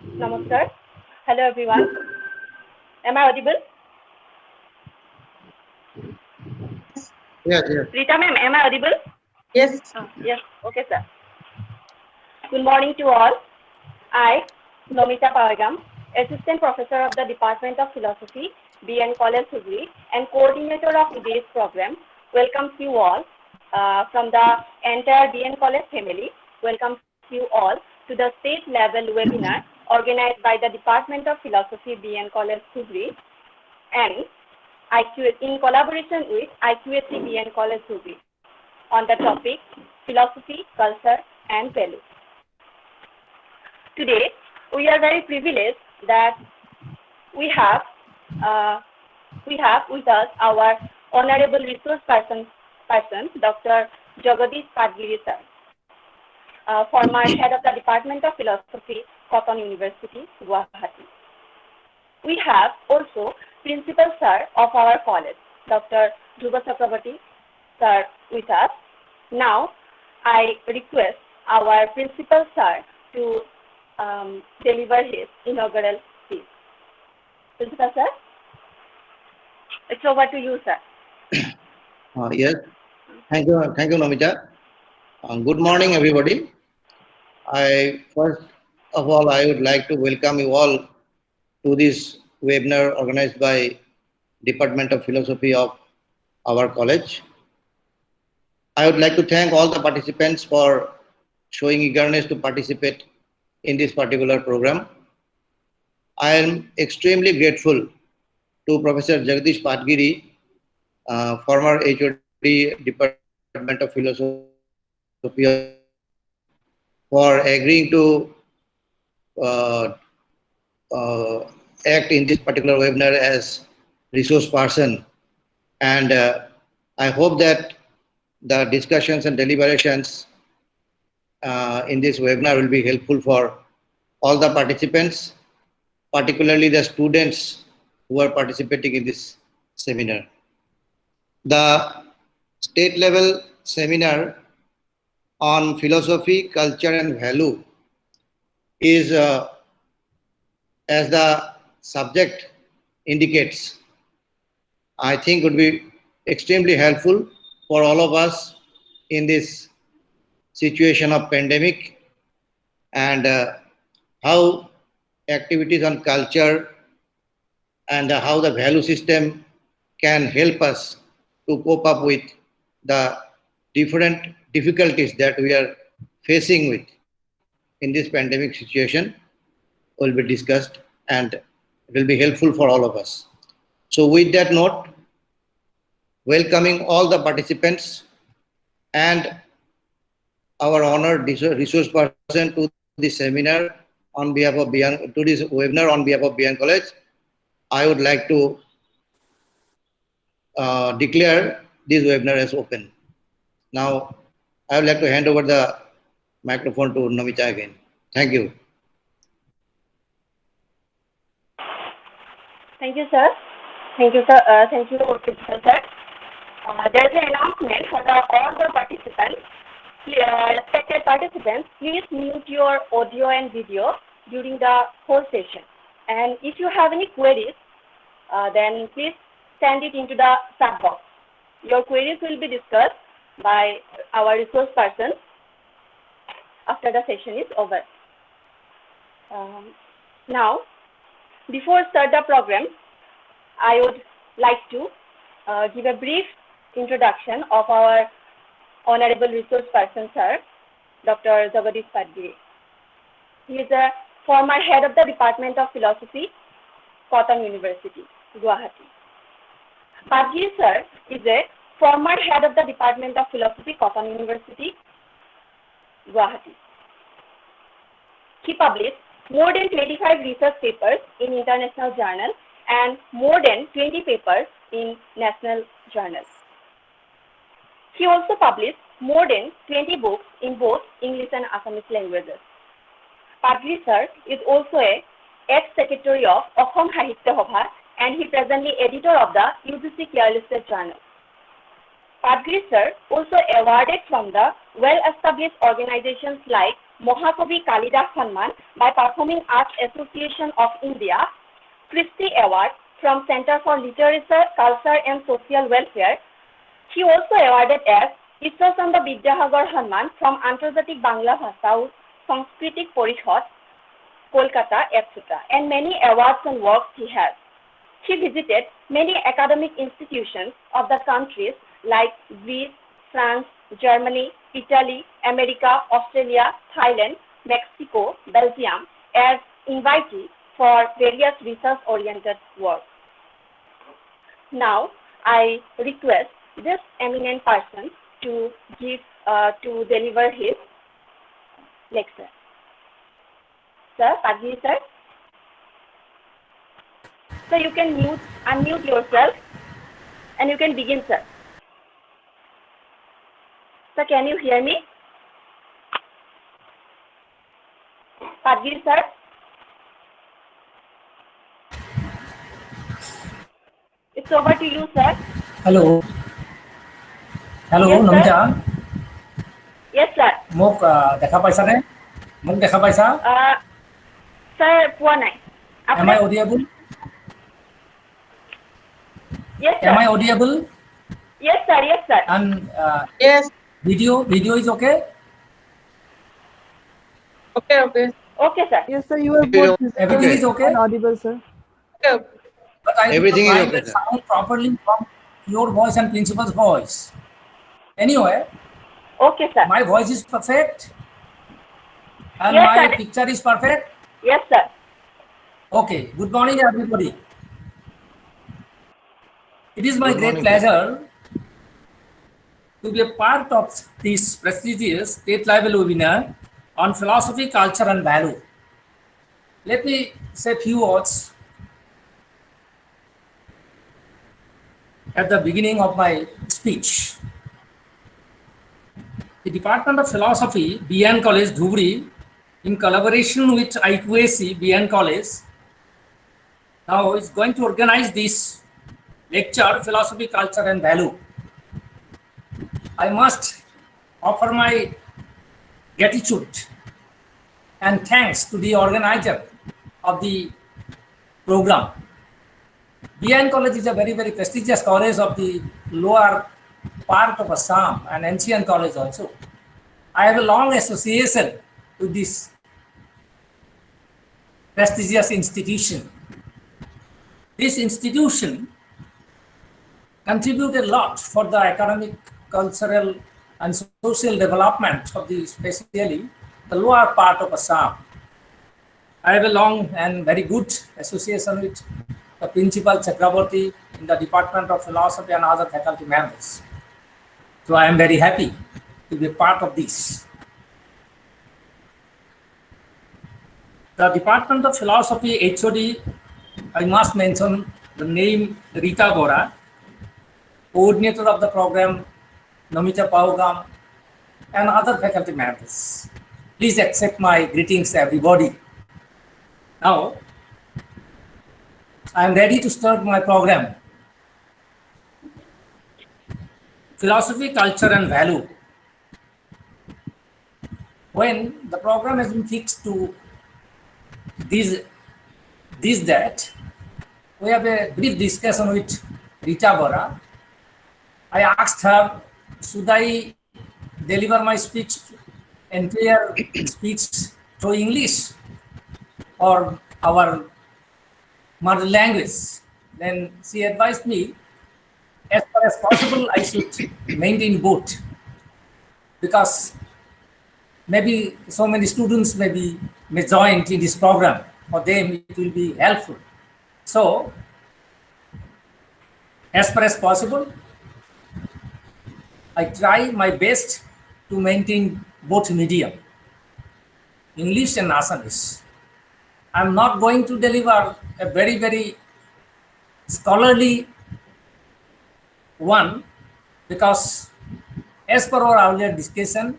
Namaskar. Hello everyone. Am I audible? Yes, yes. Rita ma'am, am I audible? Yes. Yes. Okay, sir. Good morning to all. I, Nomita Pawagam, Assistant Professor of the Department of Philosophy, BN College Hubli, and Coordinator of today's program, welcomes you all from the entire BN College family. Welcomes you all to the state level webinar organized by the Department of Philosophy, BN College Hubli, and in collaboration with IQAC BN College Hubli on the topic philosophy, culture, and values. Today, we are very privileged that we have with us our honorable resource person Dr. Jagadish Padgiri sir, former head of the Department of Philosophy, Cotton University, Guwahati. We have also principal sir of our college, Dr. Dhruva Chakrabarty sir, with us. Now, I request our principal sir to deliver his inaugural speech. Principal sir, it's over to you, sir. Yes. Thank you, Nomita. Good morning, everybody. First of all, I would like to welcome you all to this webinar organized by Department of Philosophy of our college. I would like to thank all the participants for showing eagerness to participate in this particular program. I am extremely grateful to Professor Jagadish Padgiri, former HOD Department of Philosophy of for agreeing to uh, act in this particular webinar as resource person. And I hope that the discussions and deliberations in this webinar will be helpful for all the participants, particularly the students who are participating in this seminar. The state level seminar on philosophy, culture and value is, as the subject indicates, I think would be extremely helpful for all of us in this situation of pandemic, and how activities on culture and how the value system can help us to cope up with the different difficulties that we are facing with in this pandemic situation will be discussed, and it will be helpful for all of us. So with that note, welcoming all the participants and our honored resource person to this seminar on behalf of to this webinar on behalf of BN College, I would like to declare this webinar as open. Now, I would like to hand over the microphone to Nomita again. Thank you. Thank you, sir. Thank you, sir. Thank you, principal sir. There is an announcement for all the participants. Respected participants, please mute your audio and video during the whole session. And if you have any queries, then please send it into the chat box. Your queries will be discussed by our resource person after the session is over. Now, before start the program, I would like to give a brief introduction of our honorable resource person, sir, Dr. Jagadish Padgiri. He is a former head of the Department of Philosophy, Cotton University, Guwahati. Padgiri sir is a former head of the Department of Philosophy, Cotton University, Guwahati. He published more than 25 research papers in international journals and more than 20 papers in national journals. He also published more than 20 books in both English and Assamese languages. Padgiri sir is also a ex-secretary of Assam Sahitya Sabha, and he presently editor of the UGC Clearlisted Journal. Padgiri sir also awarded from the well-established organizations like Mahakavi Kalidas Samman by Performing Arts Association of India, Christie Award from Center for Literature, Culture and Social Welfare. She also awarded as Ishwar Chandra Vidyasagar Samman from Antarjatik Bangla Bhasha Sanskritik Parishad, Kolkata, etc. and many awards and works she has. She visited many academic institutions of the countries like Greece, France, Germany, Italy, America, Australia, Thailand, Mexico, Belgium as invitee for various research-oriented work. Now, I request this eminent person to deliver his lecture. Sir, Padmi sir. So you can unmute yourself and you can begin, sir. Sir, can you hear me? Padmi sir. It's over to you, sir. Hello. Hello, Yes, sir. Namita. Yes, sir. Mok dekha paisa ne? Mok dekha paisa? Sir, poa nai. Am I audible? Yes, sir. Am I audible? Yes, sir. Yes, sir. And Yes. video is okay? Okay. Okay, sir. Yes, sir. You are both Everything is okay? audible, sir. Okay. But I Everything is find okay, it sir. sound properly from your voice and principal's voice. Anyway, Okay, sir. my voice is perfect and Yes, my sir. picture is perfect. Yes, sir. Okay. Good morning, everybody. It is my Good great morning, pleasure to be a part of this prestigious state-level webinar on philosophy, culture, and value. Let me say a few words at the beginning of my speech. The Department of Philosophy, BN College, Dhubri, in collaboration with IQAC, BN College, now is going to organize this lecture, Philosophy, Culture, and Value. I must offer my gratitude and thanks to the organizer of the program. BN College is a very, very prestigious college of the lower part of Assam and ancient college also. I have a long association with this prestigious institution. This institution contributed a lot for the academic, cultural, and social development of the especially the lower part of Assam. I have a long and very good association with the Principal Chakraborty in the Department of Philosophy and other faculty members. So I am very happy to be part of this. The Department of Philosophy HOD, I must mention the name Rita Bora, coordinator of the program Namita Paugam, and other faculty members. Please accept my greetings, everybody. Now, I am ready to start my program. Philosophy, culture, and value. When the program has been fixed to that, we have a brief discussion with Rita Bora. I asked her, should I deliver my speech, entire speech through English or our mother language? Then she advised me, as far as possible, I should maintain both, because maybe so many students may join in this program. For them, it will be helpful. So, as far as possible, I try my best to maintain both medium, English and Assamese. I'm not going to deliver a very, very scholarly one, because as per our earlier discussion,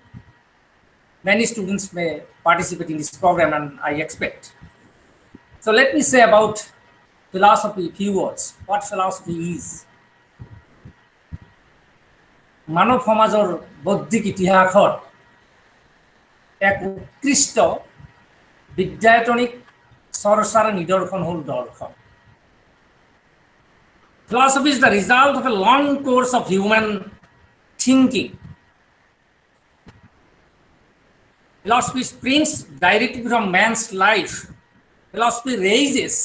many students may participate in this program, and I expect. So let me say about philosophy a few words. What philosophy is? মানৱ সমাজৰ বৌদ্ধিক ইতিহাসত এক উৎকৃষ্ট বিদ্যায়তনিক চৰ্চাৰ নিদৰ্শন হ'ল দৰ্শন। Philosophy is the result of a long course of human thinking. Philosophy springs directly from man's life. Philosophy raises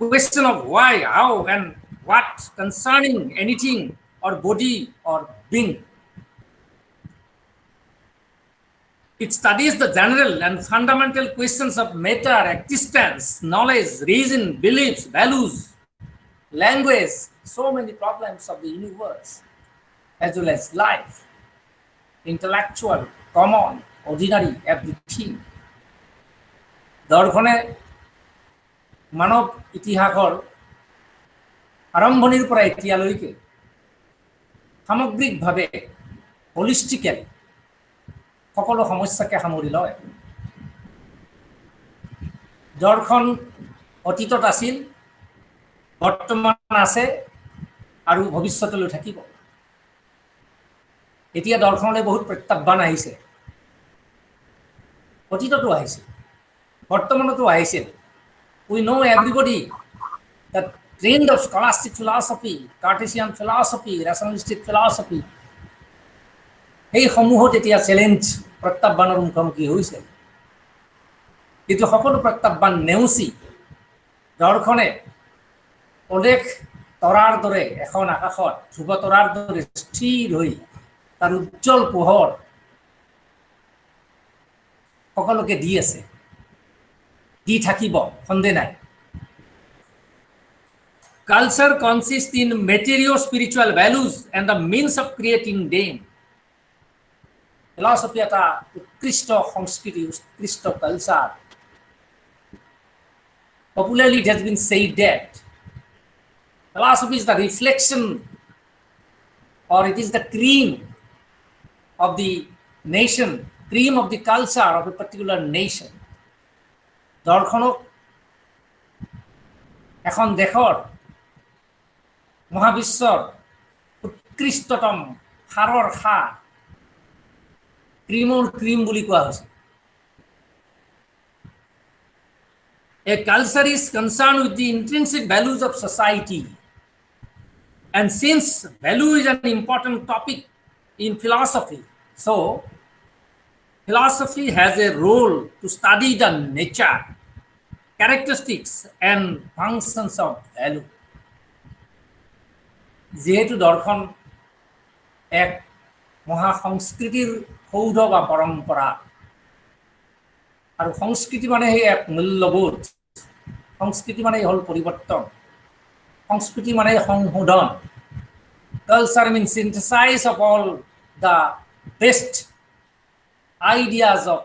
question of why, how, and what concerning anything or body or being. It studies the general and fundamental questions of matter, existence, knowledge, reason, beliefs, values, language, so many problems of the universe, as well as life, intellectual, common, ordinary, everything. দৰ্শনে মানৱ ইতিহাসৰ আৰম্ভণিৰ পৰা এতিয়ালৈকে সামগ্ৰিকভাৱে হলিষ্টিকেলি সকলো সমস্যাকে সামৰি লয়। দৰ্শন অতীতত আছিল, বৰ্তমান আছে আৰু ভৱিষ্যতলৈ থাকিব। এতিয়া দৰ্শনলৈ বহুত প্ৰত্যাহ্বান আহিছে, অতীততো আহিছে, বৰ্তমানতো আহিছিল। We know everybody that trend of scholastic philosophy, Cartesian philosophy, rationalistic philosophy, এই সমূহত এতিয়া চেলেঞ্জ প্ৰত্যাহ্বানৰ মুখামুখি হৈছে। কিন্তু সকলো প্ৰত্যাহ্বান নেওচি দৰ্শনে অলেখ তৰাৰ দৰে এখন আকাশত ধ্ৰুৱ তৰাৰ দৰে স্থিৰ হৈ তাৰ উজ্জ্বল পোহৰ সকলোকে দি আছে, দি থাকিব, সন্দেহ নাই। Culture consists in material-spiritual values and the means of creating them. Philosophy এটা উৎকৃষ্ট সংস্কৃতি, উৎকৃষ্ট culture. Popularly it has been said that philosophy is the reflection, or it is the cream of the nation, cream of the culture of a particular nation. দৰ্শনক এখন দেশৰ মহাবিশ্বৰ উৎকৃষ্টতম সাৰৰ সাৰ, ক্ৰীমৰ cream বুলি কোৱা হৈছে। A culture is concerned with the intrinsic values of society. And since value is an important topic in philosophy, so philosophy has a role to study the nature, characteristics, and functions of value. যেহেতু দৰ্শন এক মহাসংস্কৃতিৰ সৌধ বা পৰম্পৰা, আৰু সংস্কৃতি মানে এক মূল্যবোধ, সংস্কৃতি মানে হ'ল পৰিৱৰ্তন, সংস্কৃতি মানে সংশোধন। Culture means synthesis of all the best ideas of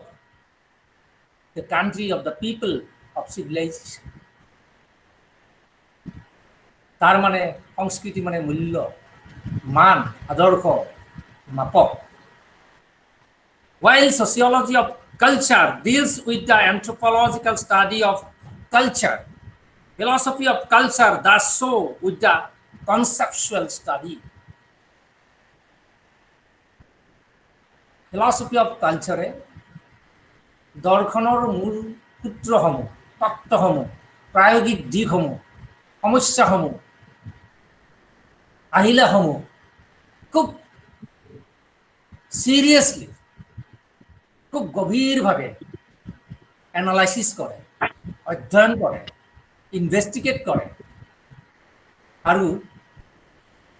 the country, of the people, of civilization. তার মানে সংস্কৃতি মানে মূল্য, মান, আদৰ্শ, মাপক। While sociology of culture deals with the anthropological study of culture, philosophy of culture does so with the conceptual study. Philosophy of culture দৰ্শনৰ মূল সূত্ৰসমূহ, তত্ত্বসমূহ, প্ৰায়োগিক দিশসমূহ, সমস্যাসমূহ, আহিলাসমূহ খুব সিরিয়াসলি, খুব গভীরভাবে অ্যানালাইসিস করে, অধ্যয়ন করে, ইনভেস্টিগেট করে আৰু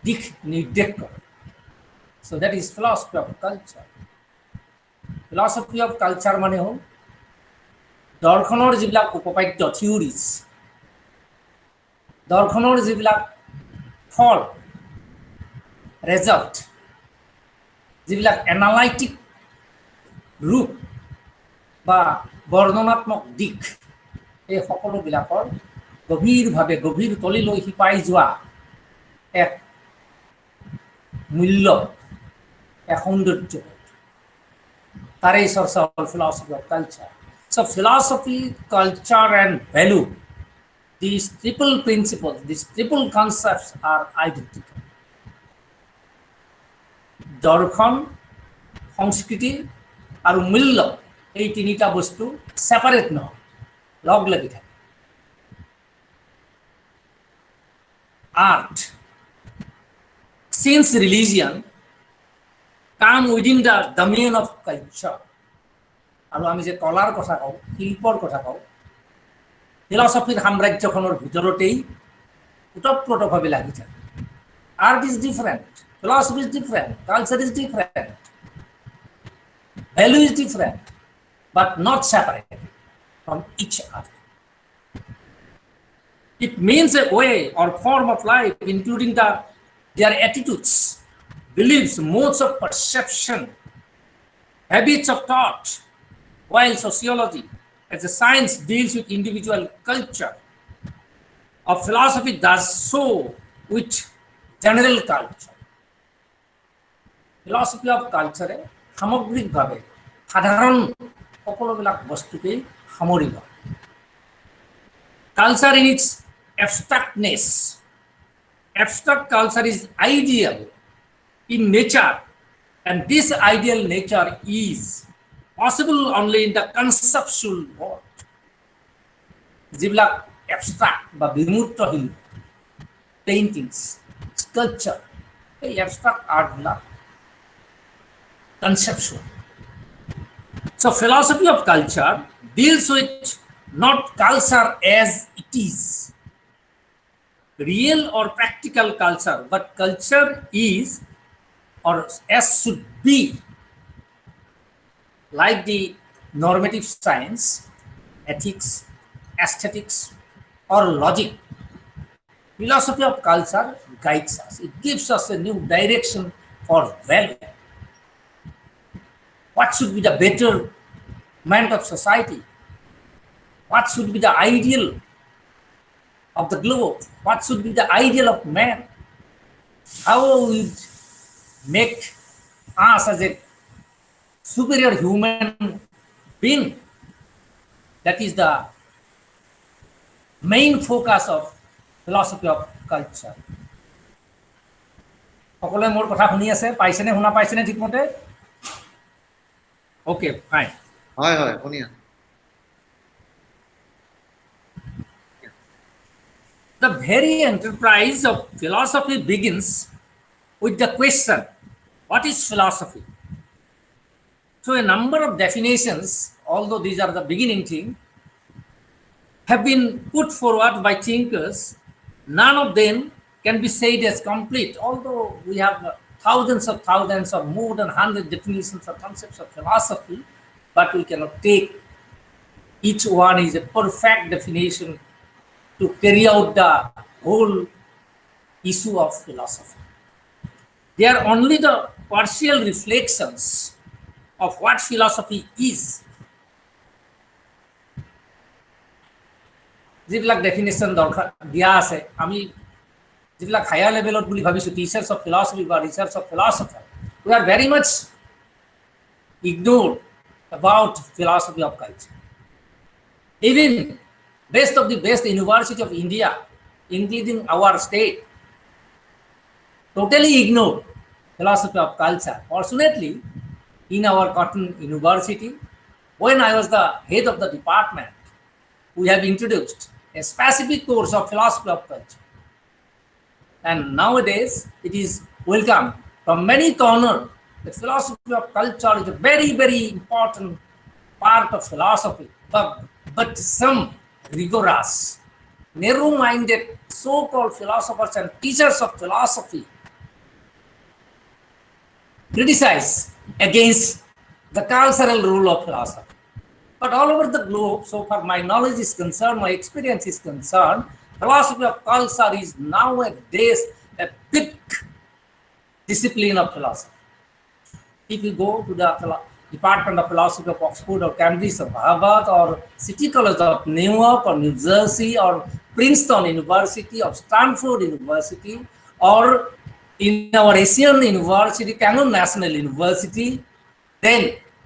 দিশ নিৰ্দেশ কৰে। So that is philosophy of culture. Philosophy of culture মানে হ'ল দৰ্শনৰ যিবিলাক উপপাদ্য, থিওৰিজ, দৰ্শনৰ যিবিলাক ফল, রেজাল্ট, যিবিলাক এনালাইটিক ৰূপ বা বৰ্ণনাত্মক দিশ, এই সকলোবিলাকৰ গভীৰভাৱে গভীৰ তলিলৈ শিপাই যোৱা এক মূল্য, এক সৌন্দৰ্য, তাৰেই চৰ্চা হ'ল philosophy of culture. So philosophy, culture, and value, these triple principles, these triple concepts are identical. দৰ্শন, সংস্কৃতি আৰু মূল্য এই তিনিটা বস্তু সেপারেট নহয়, লগ লাগি থাকে। Art, since religion come within the domain of culture, আৰু আমি যে কলাৰ কথা কওঁ, শিল্পৰ কথা কওঁ, ফিলসফিৰ সাম্ৰাজ্যখনৰ ভিতৰতেই ওতপ্ৰোতভাৱে লাগি থাকে। Art is different, philosophy is different, culture is different, value is different, but not separated from each other. It means a way or form of life, including their attitudes, beliefs, modes of perception, habits of thought, while sociology as a science deals with individual culture, or philosophy does so with general culture. Philosophy of culture সামগ্রিকভাৱে সাধাৰণ সকলোবিলাক বস্তুকেই সামৰি লয়। Culture in its abstractness. Abstract culture is ideal in nature, and this ideal nature is possible only in the conceptual world. যিবিলাক abstract বা বিমূৰ্তহীন paintings, sculpture, এই abstract আৰ্টবিলাক conceptual. So philosophy of culture deals with not culture as it is, real or practical culture, but culture is or as should be, like the normative science, ethics, aesthetics, or logic. Philosophy of culture guides us. It gives us a new direction for value. What should be the betterment of society? What should be the ideal of the globe? What should be the ideal of man? How we make us as a superior human being? That is the main focus of philosophy of culture. সকলে মোৰ কথা শুনি আছে, পাইছেনে, শুনা পাইছেনে ঠিকমতে? Okay, fine. হয় হয় শুনি আছো। The very enterprise of philosophy begins with the question, what is philosophy? So a number of definitions, although these are the beginning thing, have been put forward by thinkers. None of them can be said as complete, although we have thousands of more than 100 definitions or concepts of philosophy, but we cannot take each one is a perfect definition to carry out the whole issue of philosophy. They are only the partial reflections of what philosophy is. যিবিলাক definition দৰকাৰ দিয়া আছে, আমি যিবিলাক higher লেভেলত বুলি ভাবিছোঁ teachers of philosophy বা research of philosopher, we are very much ignored about philosophy of culture. Even best of the best University of India, including our state, totally ignored philosophy of culture. Fortunately, in our Cotton University, when I was the head of the department, we have introduced a specific course of philosophy of culture. And nowadays, it is welcome from many corners. The philosophy of culture is a very, very important part of philosophy. But some rigorous, narrow-minded so-called philosophers and teachers of philosophy criticize against the cultural role of philosophy. But all over the globe, so far my knowledge is concerned, my experience is concerned, philosophy of culture is nowadays a big discipline of philosophy. If you go to the Department of Philosophy of Oxford or Cambridge or Harvard or City College of New York or New Jersey or Princeton University or Stanford University or in our Asian university, Canon National University, then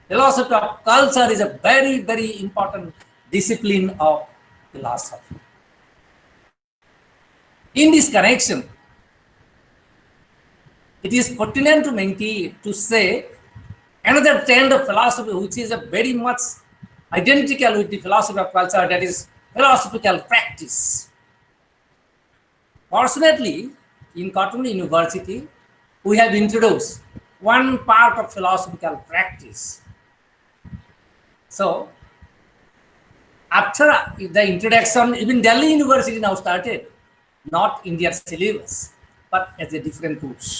philosophy of culture is a very, very important discipline of philosophy. In this connection, it is pertinent to maintain, to say another trend of philosophy which is a very much identical with the philosophy of culture, that is philosophical practice. Fortunately, in Cotton University, we have introduced one part of philosophical practice. So, after the introduction, even Delhi University now started, not Indian syllabus, but as a different course.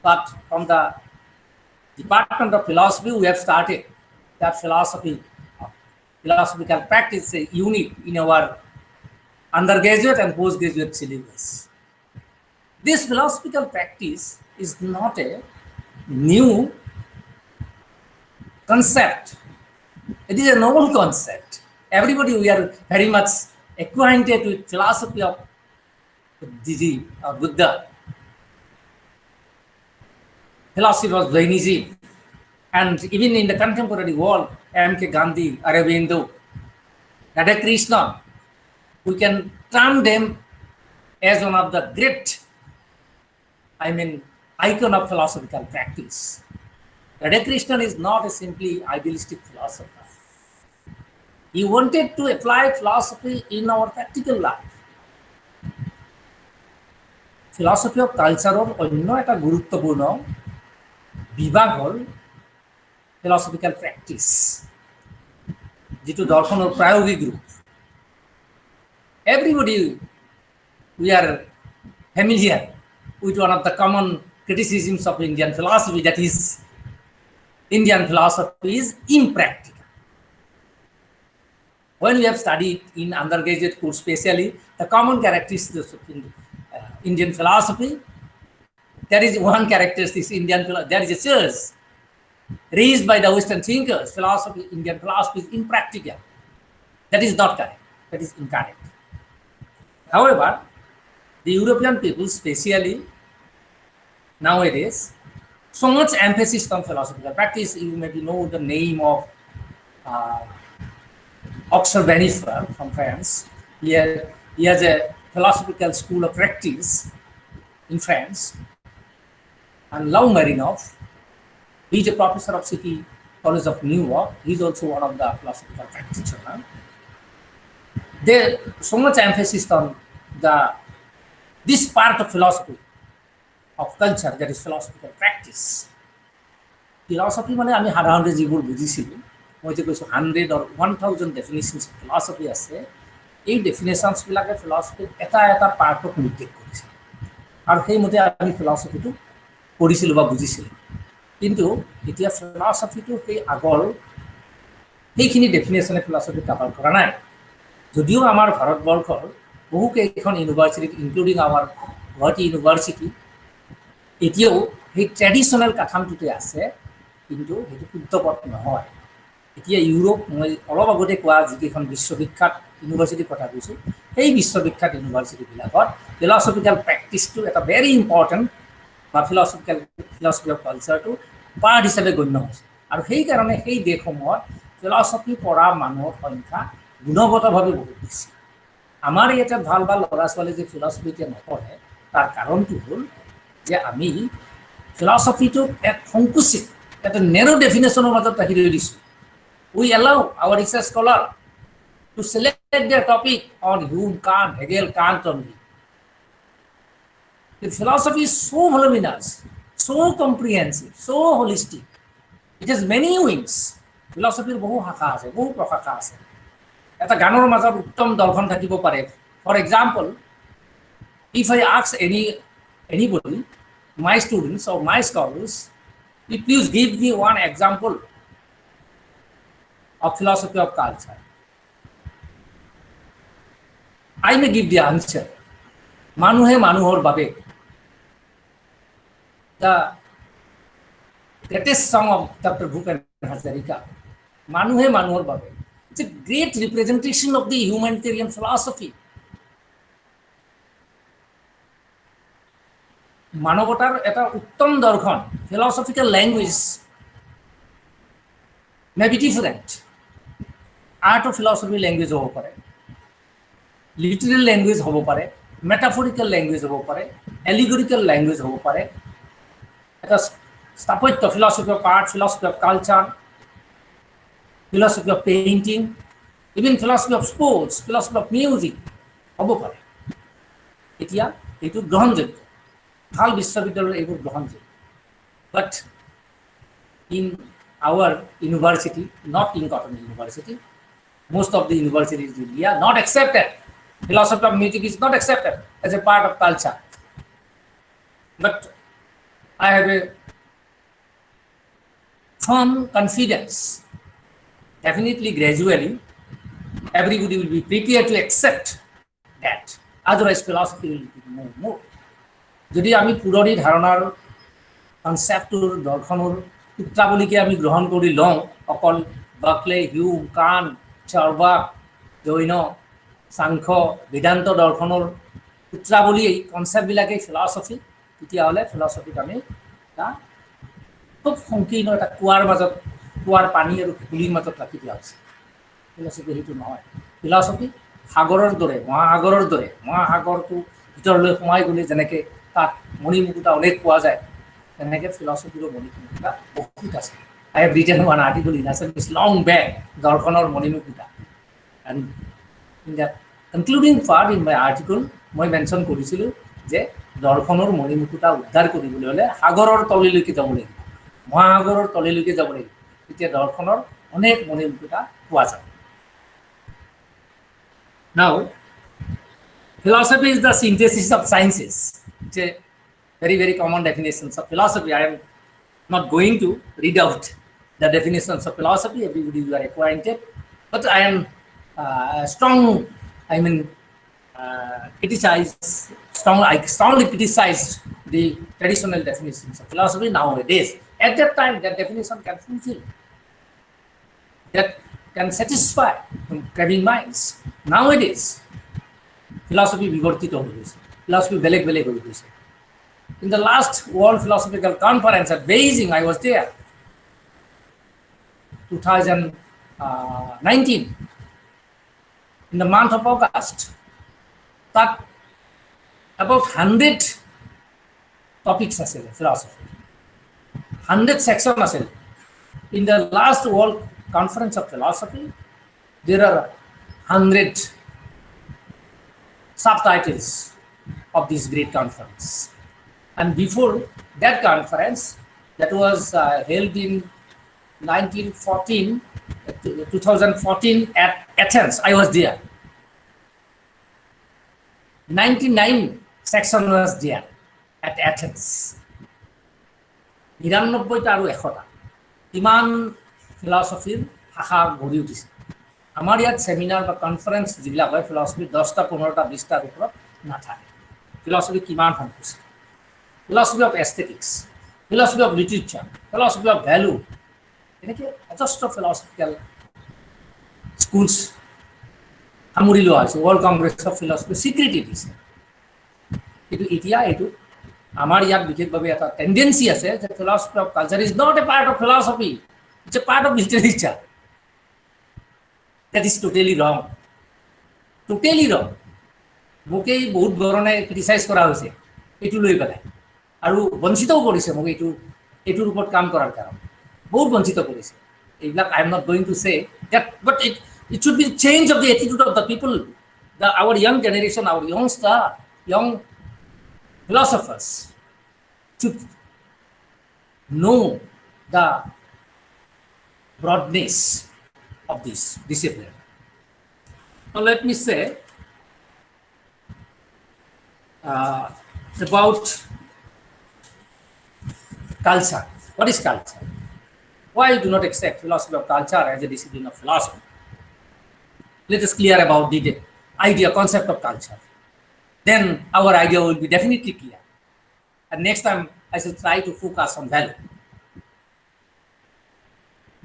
But from the Department of Philosophy, we have started that philosophical practice unit in our undergraduate and postgraduate syllabus. This philosophical practice is not a new concept. It is an old concept. Everybody, we are very much acquainted with philosophy of Buddha, philosophy of Jainism, and even in the contemporary world, M.K. Gandhi, Aurobindo, Radha Krishna, we can term them as one of the great, icon of philosophical practice. Radha Krishna is not a simply idealistic philosopher. He wanted to apply philosophy in our practical life. Philosophy of culture অন্য একটা গুরুত্বপূর্ণ বিভাগ হল philosophical practice, যেটো দর্শন ও প্রায়োগিক রূপ। Everybody, we are familiar with one of the common criticisms of Indian philosophy, that is, Indian philosophy is impractical. When we have studied in undergraduate course, especially the common characteristics of Indian philosophy, there is one characteristic there is a charge raised by the Western thinkers. Indian philosophy is impractical. That is not correct. That is incorrect. However, the European people, especially nowadays, so much emphasis on philosophical practice. You maybe know the name of Oxford Benifra from France. He has a philosophical school of practice in France. And Lau Marinov, he is a professor of City College of New York. He is also one of the philosophical practitioners. There so much emphasis on this part of philosophy of culture, that is philosophical practice. Philosophy মানে আমি সাধাৰণতে যিবোৰ বুজিছিলোঁ, মই যে কৈছোঁ 100 or 1000 definitions of philosophy আছে, এই ডেফিনেশ্যনছবিলাকে ফিলচফিৰ এটা পাৰ্টক নিৰ্দেশ কৰিছে আৰু সেইমতে আমি ফিলচফিটো পঢ়িছিলোঁ বা বুজিছিলোঁ। কিন্তু এতিয়া ফিলচফিটো সেই আগৰ সেইখিনি ডেফিনেশ্যনে ফিলচফি কাভাৰ কৰা নাই। যদিও আমাৰ ভাৰতবৰ্ষৰ বহুকেইখন ইউনিভাৰ্চিটিত, ইনক্লুডিং আমাৰ গুৱাহাটী ইউনিভাৰ্চিটি, এতিয়াও সেই ট্ৰেডিশ্যনেল কাঠামটোতে আছে, কিন্তু সেইটো শুদ্ধপথ নহয়। এতিয়া ইউৰোপ, মই অলপ আগতে কোৱা যিকেইখন বিশ্ববিখ্যাত ইউনিভাৰ্চিটিৰ কথা কৈছোঁ, সেই বিশ্ববিখ্যাত ইউনিভাৰ্চিটিবিলাকত ফিলচফিকেল প্ৰেক্টিছটো এটা ভেৰি ইম্পৰ্টেণ্ট বা ফিলচফি অফ কালচাৰটো পাৰ্ট হিচাপে গণ্য হৈছে। আৰু সেইকাৰণে সেই দেশসমূহত ফিলচফি পঢ়া মানুহৰ সংখ্যা গুণগতভাৱে বহুত বেছি। আমাৰ ইয়াতে ভাল ভাল ল'ৰা ছোৱালী যে ফিলচফি এতিয়া নপঢ়ে, তাৰ কাৰণটো হ'ল যে আমি ফিলচফিটোক এক সংকুচিত, এটা নেৰো ডেফিনেশ্যনৰ মাজত ৰাখি থৈ দিছোঁ। We allow our research scholar to select their topic on Hume, Kant, Hegel, Kant only. The philosophy is so voluminous, so comprehensive, so holistic. It has many wings. Philosophy বহু শাখা আছে, বহু প্ৰশাখা আছে। এটা গানৰ মাজত উত্তম দৰ্শন থাকিব পাৰে। For example, if I ask anybody, my students or my scholars, please give me one example of philosophy of culture, I may give the answer. Manuhe Manuhor Babe. The greatest song of Dr. Bhupen Hazarika, Manuhe Manuhor Babe. It's a great representation of the humanitarian philosophy. মানৱতাৰ এটা উত্তম দৰ্শন, philosophical language may be different. Art of philosophy language হ'ব পাৰে, literal language হ'ব পাৰে, metaphorical language হ'ব পাৰে, allegorical language হ'ব পাৰে, এটা Sthapatya, philosophy of art, philosophy of culture, philosophy of painting, even philosophy of sports, philosophy of music, হ'ব পাৰে। এতিয়া এইটো গ্ৰহণযোগ্য, ভাল বিশ্ববিদ্যালয়ৰ এইবোৰ গ্ৰহণযোগ্য। But in our university, not in Cotton University, most of the universities in India not accepted. Philosophy of music is not accepted as a part of culture. But I have a firm confidence, definitely gradually, everybody will be prepared to accept that. Otherwise, philosophy will be more. যদি আমি পুৰণি ধাৰণাৰ কনচেপ্টৰ দৰ্শনৰ সূত্ৰাৱলীকে আমি গ্ৰহণ কৰি লওঁ, অকল বাকলে, হিউম, কাণ্ট, চাৰ্বাক, জৈন, সাংখ্য, বেদান্ত দৰ্শনৰ সূত্ৰাৱলী এই কনচেপ্টবিলাকেই ফিলচফি, তেতিয়াহ'লে ফিলচফিক আমি এটা খুব সংকীৰ্ণ এটা কুৱাৰ পানী আৰু ভেকুলীৰ মাজত ৰাখি দিয়া হৈছে। ফিলচফি সেইটো নহয়। ফিলচফি সাগৰৰ দৰে, মহাসাগৰটো ভিতৰলৈ সোমাই গ'লে যেনেকৈ তাত মণিমুকুতা অনেক পোৱা যায়, তেনেকৈ ফিলচফিৰো মণিমুকুতা বহুত আছে। I have written one article in Assamese long back, দৰ্শনৰ মণিমুকুতা। And in the concluding part in my article, মই মেনশ্যন কৰিছিলোঁ যে দৰ্শনৰ মণিমুকুতা উদ্ধাৰ কৰিবলৈ হ'লে সাগৰৰ তললৈকে যাব লাগিব, মহাসাগৰৰ তললৈকে যাব লাগিব, তেতিয়া দৰ্শনৰ অনেক মণিমুকুতা পোৱা যায়। Now, philosophy is the synthesis of sciences. It's a very, very common definitions of philosophy. I am not going to read out the definitions of philosophy. Everybody you are acquainted. But I am I strongly criticize the traditional definitions of philosophy nowadays. At that time, that definition can fulfill, that can satisfy craving minds. Nowadays, philosophy বিবর্তিত হৈ গৈছে, philosophy বেলেগ হৈ গৈছে। In the last World Philosophical Conference at Beijing, I was there, 2019, in the month of August. That about 100 topics আছিল philosophy, 100 sections আছিল. In the last World Conference of Philosophy, there are 100 subtitles of this great conference. And before that conference, that was held in 2014 at Athens, I was there. 99 section was there at Athens. 99টা আৰু 100টা ইমান ফিলচফিৰ শাখা গঢ়ি উঠিছে। আমাৰ ইয়াত seminar বা conference যিবিলাক হয় philosophy 10টা 15টা 20টাৰ ওপৰত নাথাকে। ফিলচফি কিমান সংকুচিত, philosophy of aesthetics, philosophy of literature, philosophy of value, এনেকৈ যথেষ্ট ফিলচফিকেল স্কুলছ সামৰি লোৱা হৈছে। ৱৰ্ল্ড কংগ্ৰেছ অফ ফিলচফি স্বীকৃতি দিছে। কিন্তু এতিয়া এইটো আমাৰ ইয়াত বিশেষভাৱে এটা টেণ্ডেঞ্চি আছে যে philosophy of culture is not A part of philosophy, it's a part of literature. That is totally wrong. Totally wrong. মোকেই বহুত ধৰণে ক্ৰিটিচাইজ কৰা হৈছে এইটো লৈ পেলাই, আৰু বঞ্চিতও কৰিছে মোক এইটোৰ ওপৰত কাম কৰাৰ কাৰণে, বহুত বঞ্চিত কৰিছে। এইবিলাক I am not going to say that, but it should be change of the attitude of the people, our young generation, our young philosophers should know the broadness of this discipline. Now let me say about culture. What is culture? Why do not accept philosophy of culture as a discipline of philosophy? Let us clear about the concept of culture. Then our idea will be definitely clear. And next time I shall try to focus on value.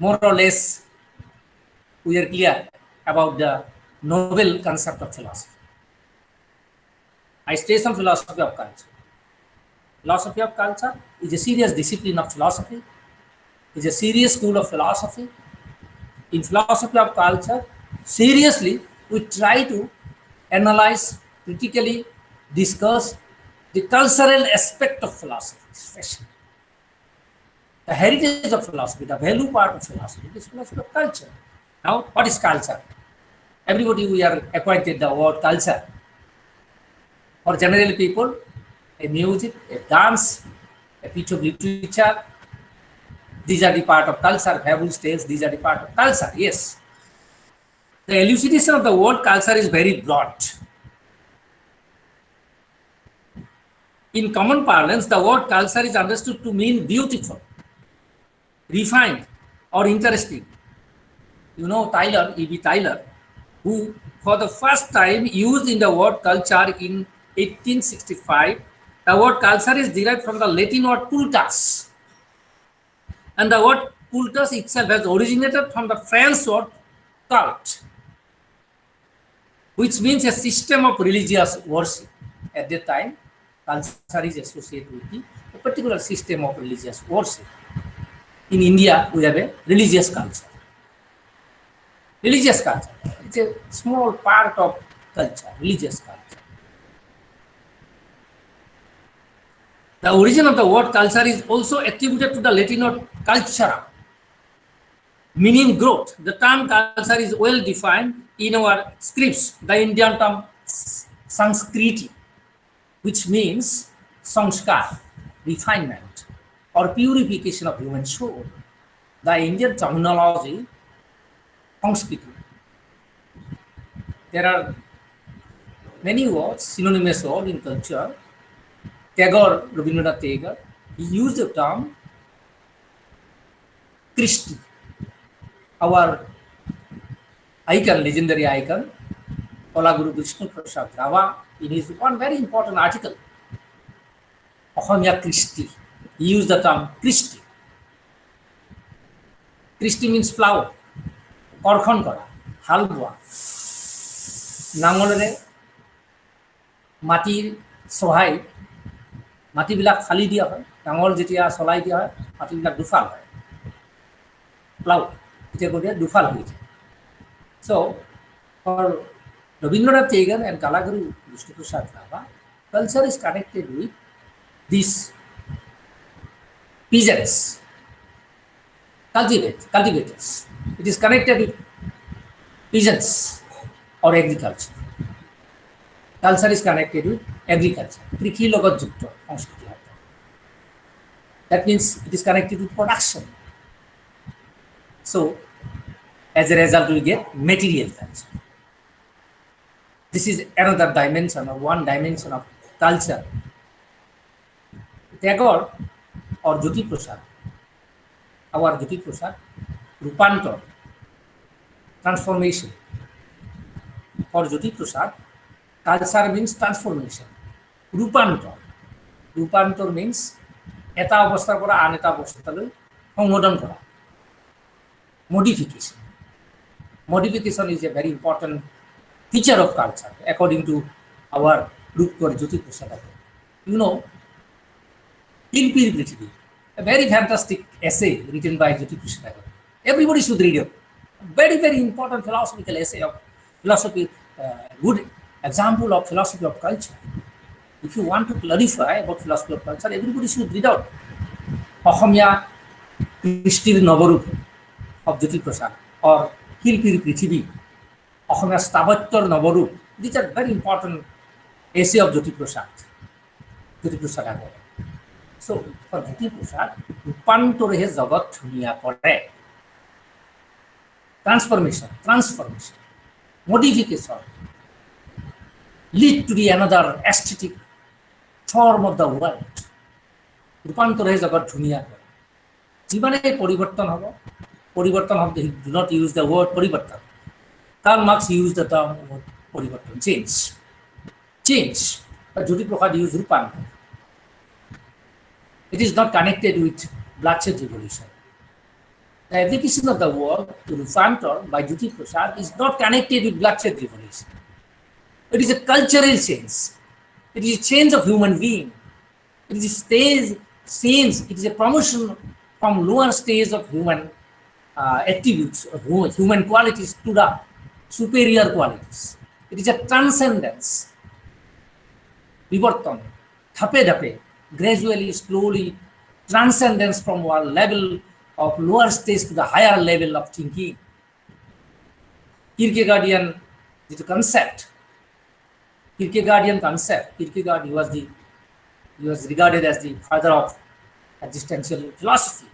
More or less, we are clear about the novel concept of philosophy. I state some philosophy of culture. Philosophy of culture is a serious discipline of philosophy, is a serious school of philosophy. In philosophy of culture, seriously, we try to analyze, critically discuss the cultural aspect of philosophy, especially. the heritage of philosophy, the value part of philosophy is philosophy of culture. Now, what is culture? Everybody, we are acquainted the word culture. For general people, a music, a dance, a piece of literature, these are the part of culture. Fables, tales, these are the part of culture. Yes. The elucidation of the word culture is very broad. In common parlance, the word culture is understood to mean beautiful, refined, or interesting. You know Tyler, E.B. Tyler, who for the first time used in the word culture in 1865. The word culture is derived from the Latin word cultus. And the word cultus itself has originated from the French word cult, which means a system of religious worship. At that time, culture is associated with a particular system of religious worship. In India, we have a religious culture. Religious culture, it's a small part of culture, religious culture. The origin of the word culture is also attributed to the Latin word cultura, meaning growth. The term culture is well defined in our scripts, the Indian term Sanskriti, which means sanskar, refinement, or purification of human soul. The Indian terminology, Sanskriti. There are many words, synonymous words in culture. Tagore, Rabindranath Tagore, he used the term Christi. Our icon, legendary icon, Kolaguru Vishnu Prasad Rava, in his one very important article, Ohomia Christi, he used the term Christi. Christi means flower, korkhon kora, hal boa, nangolere, matir sohai, মাটিবিলাক খালি দিয়া হয়, ডাঙৰ যেতিয়া চলাই দিয়া হয়, মাটিবিলাক দুফাল হয়, প্লাউড যেতিয়া কৰি দুফাল হৈ যায়. So, for Rabindranath Tagore and Kalaguru Vishnu Prasad Rava, culture is connected with these peasants, cultivators. It is connected with peasants or agriculture. Culture is connected with agriculture. কৃষিৰ লগত যুক্ত সংস্কৃতি হয়. That means it is connected with production. So, as a result, we get material culture. This is another dimension or one dimension of culture. Tagore or Jyoti Prasad, our Jyoti Prasad, Rupantar, transformation. For Jyoti Prasad, culture means transformation. Rupantar means eta অবস্থাৰ পৰা আন এটা অৱস্থালৈ সংশোধন কৰা. Modification. Modification is a very important feature of culture, according to our Rupkar Jyoti Prasad. You know, Kilpiri Prithvi, a very fantastic essay written by Jyoti Prasad. Everybody should read it. Very, very important philosophical essay of philosophy, good example of philosophy of culture. If you want to clarify about philosophy of culture, everybody should read out Ohomia Christir Noborup of Jyoti Prasad or Kilpiri Prithvi, Ohomia Stavattar Noborup. These are very important essay of Jyoti Prasad. So for Jyoti Prasad, Rupantar he jagat dhuniya kore. Transformation, modification, lead to the another aesthetic form of the world. Rupantar he jagat dhuniya kore. জীবনে পরিবর্তন হবে, পরিবর্তন হবে, do not use the word পরিবর্তন. Karl Marx used the term পরিবর্তন, change. But Jyoti Prasad used Rupantar. It is not connected with bloodshed revolution. The application of the word to Rupantar by Jyoti Prasad is not connected with bloodshed revolution. It is a cultural change. It is a change of human being. It is a change. It is a promotion from lower stage of human attributes, of human qualities to the superior qualities. It is a transcendence. Vivartan, dhape, gradually, slowly, transcendence from our level of lower stage to the higher level of thinking. Kierkegaardian concept. Kierkegaard, he was regarded as the father of existential philosophy.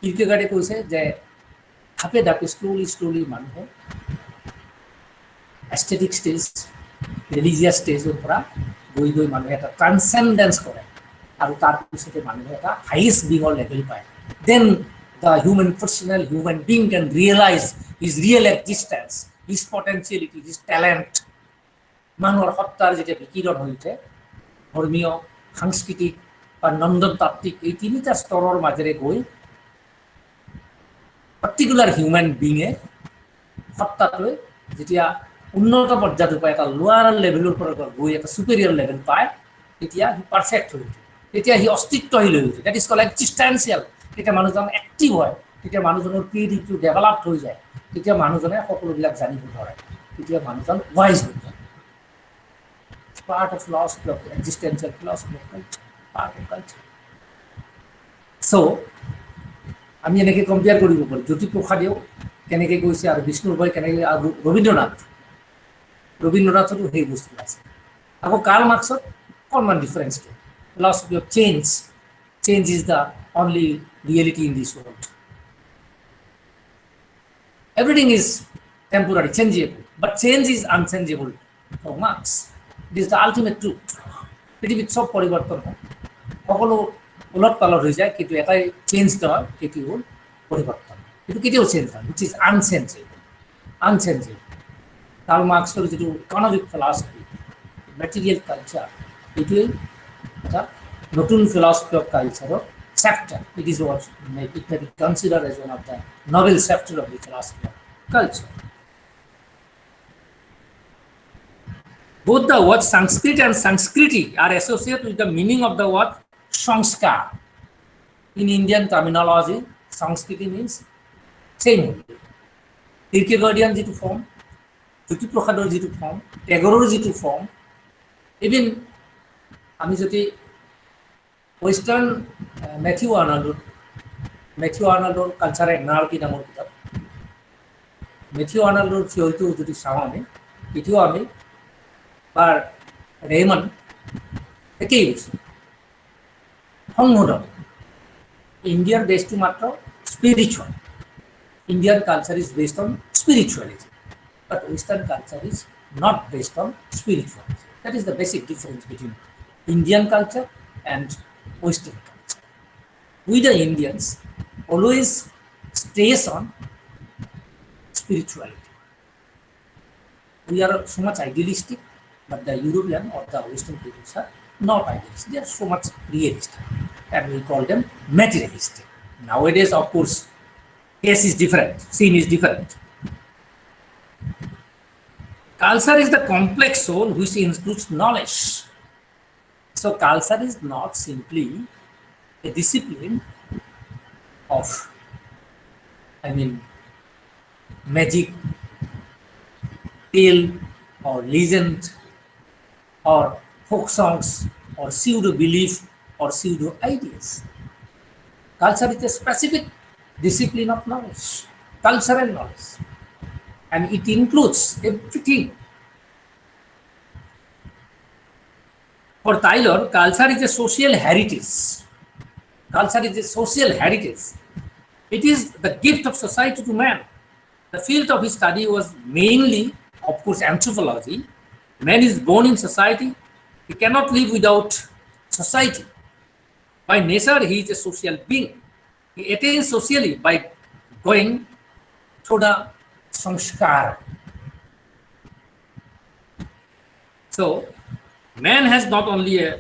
Kierkegaard কৈছে যে ধাপে ধাপে slowly মানুহে aesthetic stage, religious stage পৰা গৈ মানুহে এটা transcendence কৰে আৰু তাৰ পিছতে মানুহে এটা highest being level পায়. Then the human being can realize his real existence, his potentiality, his talent. মানুহৰ সত্তাৰ যেতিয়া বিকিৰণ হৈ উঠে ধৰ্মীয়, সাংস্কৃতিক বা নন্দনতাত্ত্বিক এই তিনিটা স্তৰৰ মাজেৰে গৈ particular human being সত্তাটোৱে যেতিয়া উন্নত পৰ্যায়টো পায়, এটা লোৱাৰ লেভেলৰ পৰা গৈ এটা superior level পায়, তেতিয়া সি পাৰফেক্ট হৈ উঠে, তেতিয়া সি অস্তিত্বহীন হৈ উঠে। That is called existential. তেতিয়া মানুহজন এক্টিভ হয়, তেতিয়া মানুহজনৰ ক্ৰিয়েটিভিটি ডেভেলপ হৈ যায়, তেতিয়া মানুহজনে সকলোবিলাক জানিব ধৰে, তেতিয়া মানুহজন ওয়াইজ হৈ যায়। Part of philosophy of existential philosophy of culture, part of culture. So আমি এনেকৈ কম্পেয়াৰ কৰিব পাৰোঁ জ্যোতিপ্ৰসাদেও কেনেকৈ কৈছে আৰু বিষ্ণুভাই কেনেকৈ, আৰু ৰবীন্দ্ৰনাথতো সেই বস্তু আছে। আকৌ কাৰ্ল মাৰ্ক্সত অকণমান ডিফাৰেঞ্চটো, philosophy of change is the only reality in this world. Everything is temporary, changeable, but change is unchangeable for Marx. It is the ultimate truth. পৃথিৱীত চব পৰিৱৰ্তন হয়, সকলো উলট পালট হৈ যায়, কিন্তু এটাই চেঞ্জ হয়, সেইটো হ'ল পৰিৱৰ্তন। কিন্তু কেতিয়াও চেঞ্জ হয়, উইচ ইজ আনচেঞ্জেবল। কাৰ্ল মাৰ্ক্সৰ যিটো ইকনমিক ফিলচফি, মেটেৰিয়েল কালচাৰ, এইটোৱেই এটা নতুন ফিলচফি অফ কালচাৰৰ chapter. It is it may be considered as one of the novel chapter of the philosophy of culture. Both the word Sanskrit and Sanskriti are associated with the meaning of the word Sanskar. In Indian terminology, Sanskriti means same. Kierkegaardian jitu form, জ্যোতিপ্ৰসাদৰ jitu form, Tagoreৰ jitu form, even আমি যদি western Matthew আৰ্নল্ডৰ culture এনাৰ্কি নামৰ কিতাপ, Matthew আৰ্নল্ডৰ থিয়ৰিটো যদি চাওঁ আমি, এতিয়াও আমি বা ৰেহমান একেই বস্তু সংশোধন। ইণ্ডিয়াৰ বেছটো মাত্ৰ spiritual. Indian culture is based on spirituality, but western culture is not based on spirituality. That is the basic difference between Indian culture and western culture. We the Indians always stage on spirituality. We are so much idealistic, but the European or the Western peoples are not idealistic. They are so much realistic, and we call them materialistic. Nowadays, of course, case is different, scene is different. Culture is the complex soul which includes knowledge. So culture is not simply a discipline of, magic, tale or legend or folk songs or pseudo belief or pseudo ideas. Culture is a specific discipline of knowledge, cultural knowledge, and it includes everything. For Taylor, culture is a social heritage. Culture is a social heritage. It is the gift of society to man. The field of his study was mainly, of course, anthropology. Man is born in society. He cannot live without society. By nature, he is a social being. He attains socially by going through the sanskar. So, man has not only a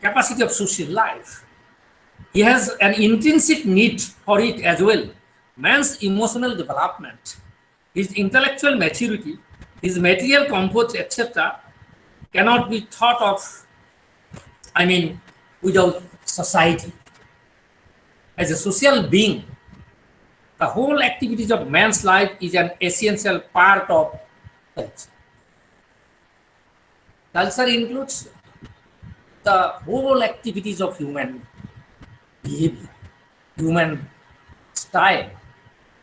capacity of social life, he has an intrinsic need for it as well. Man's emotional development, his intellectual maturity, his material comfort, etc., cannot be thought of, without society. As a social being, the whole activities of man's life is an essential part of culture. Culture includes the whole activities of human behavior, human style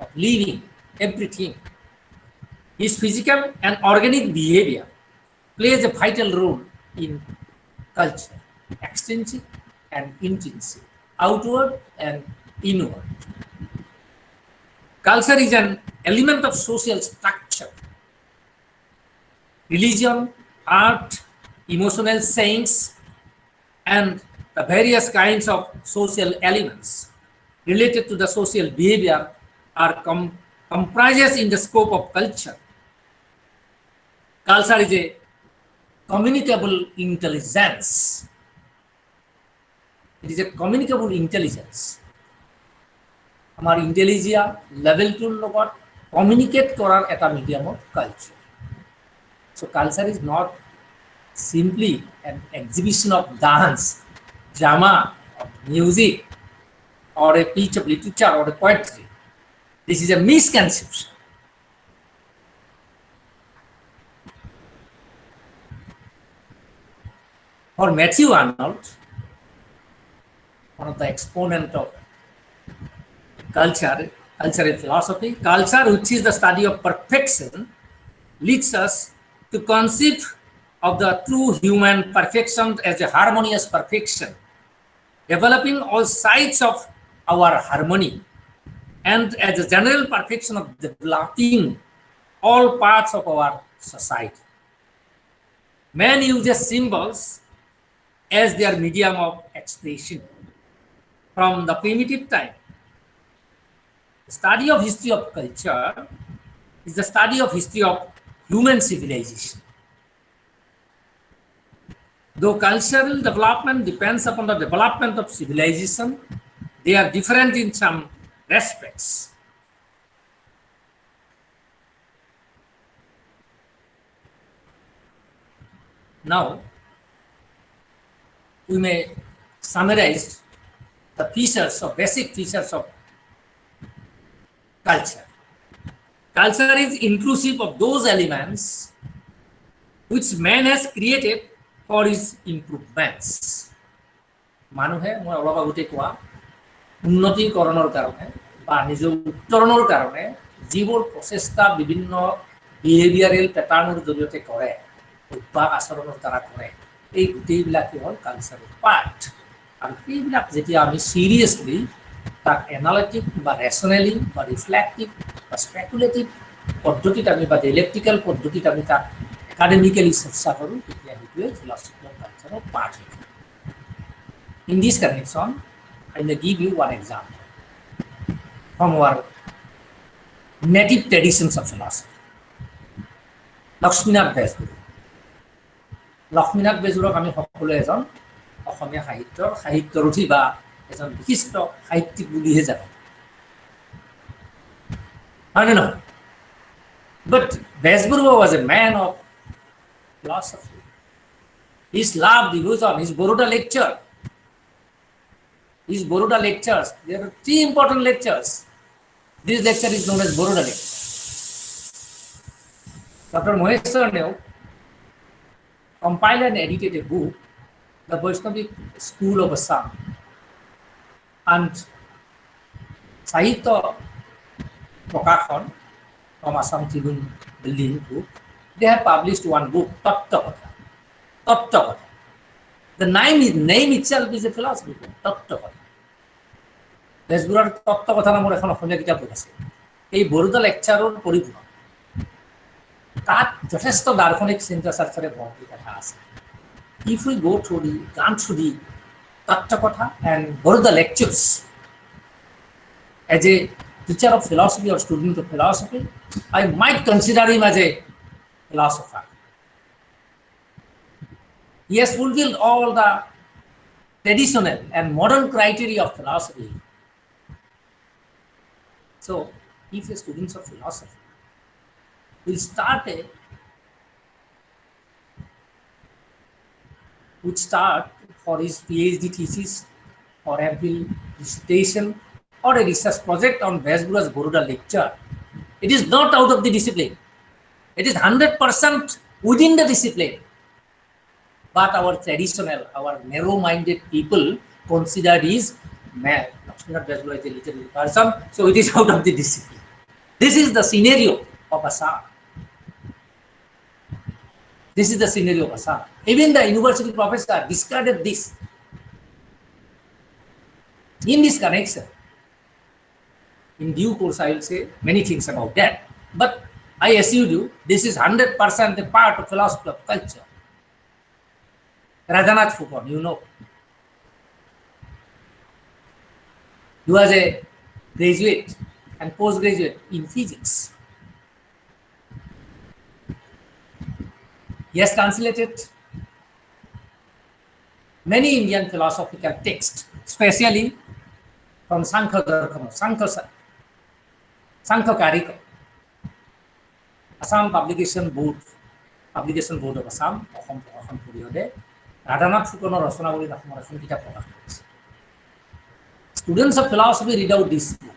of living, everything. His physical and organic behavior plays a vital role in culture, extrinsic and intrinsic, outward and inward. Culture is an element of social structure. Religion, art, emotional sayings, and the various kinds of social elements related to the social behavior are comprises in the scope of culture. Culture is a communicable intelligence. It is a communicable intelligence. Our intelligence level to logot communicate korar eta medium of culture. So culture is not simply an exhibition of dance, drama, of music, or a piece of literature or a poetry. This is a misconception. For Matthew Arnold, one of the exponents of culture and philosophy, culture, which is the study of perfection, leads us to conceive of the true human perfection as a harmonious perfection, developing all sides of our harmony, and as a general perfection of developing all parts of our society. Man uses symbols as their medium of expression. From the primitive time, the study of history of culture is the study of history of human civilization. Though cultural development depends upon the development of civilization, they are different in some respects. Now, we may summarize the features or basic features of culture. Culture is inclusive of those elements which man has created for his improvements. মানুহে মই অলপ আগতে কোৱা উন্নতিকৰণৰ কাৰণে বা নিজৰ উত্তৰণৰ কাৰণে যিবোৰ প্ৰচেষ্টা বিভিন্ন বিহেভিয়াৰেল পেটাৰ্ণৰ জৰিয়তে কৰে, অভ্যাস আচৰণৰ দ্বাৰা কৰে, এই গোটেইবিলাক হ'ল কালচাৰৰ পাৰ্ট। আৰু এইবিলাক যেতিয়া আমি চিৰিয়াছলি তাক এনালিটিক বা ৰেচনেলি বা ৰিফ্লেক্টিভ বা স্পেকুলেটিভ পদ্ধতিত আমি বা ডিলেক্টিকেল পদ্ধতিত আমি তাক একাডেমিকেলি চৰ্চা কৰোঁ, তেতিয়া সেইটোৱে ফিলচফি অফ কালচাৰৰ পাৰ্ট হয়। In this connection, I may give you one example from our native traditions of philosophy. Lakshminath Bezbura. Lakshminath Bezburক আমি সকলোৱে এজন অসমীয়া সাহিত্যৰথী বা এজন বিশিষ্ট সাহিত্যিক বুলিহে জানো, হয়নে নহয়? But Bezbura was a man of philosophy. His love devotion, his Baroda lecture. His Baroda lectures, there are 3 important lectures. This lecture is known as Baroda lecture. Dr. Maheshwar Neu compiled and edited a book, The Vaishnavic School of Assam. And Sahitya Prakashon from Assam Tribune Building Group, they have published one book, Tattva Katha. The name itself is a philosophy book, Tattva Katha. বেজবৰুৱাৰ তত্ত্ব কথা নামৰ এখন অসমীয়া কিতাপ আছে। এই বৰোদা লেকচাৰৰ পৰিপূৰক তাত যথেষ্ট দাৰ্শনিক চিন্তা চৰ্চাৰে ভৰ্তি কথা আছে। If we go through the Tattva Katha and Baroda lectures, as a teacher of philosophy or student of philosophy, I might consider him as a philosopher. He has fulfilled all the traditional and modern criteria of philosophy. So, if a student of philosophy will start for his PhD thesis or MPhil dissertation or a research project on Bezbura's Baroda lecture, it is not out of the discipline. It is 100% within the discipline. but our traditional, our narrow-minded people consider is man, Lakshmanath is a little person, so it is out of the discipline. This is the scenario of Assam. This is the scenario of Assam. Even the university professor discarded this. In this connection, in due course, I will say many things about that. But I assure you, this is 100% a part of philosophy of culture. Radhanath Foucault, you know. He was a graduate and postgraduate in physics. He has translated many Indian philosophical texts, especially from Sankhya Karika, Assam Publication Board of Assam, Radhanath Foucault Rasanavali Rakhmarashan Kitab Prakash koriছে. Students of philosophy read out this book.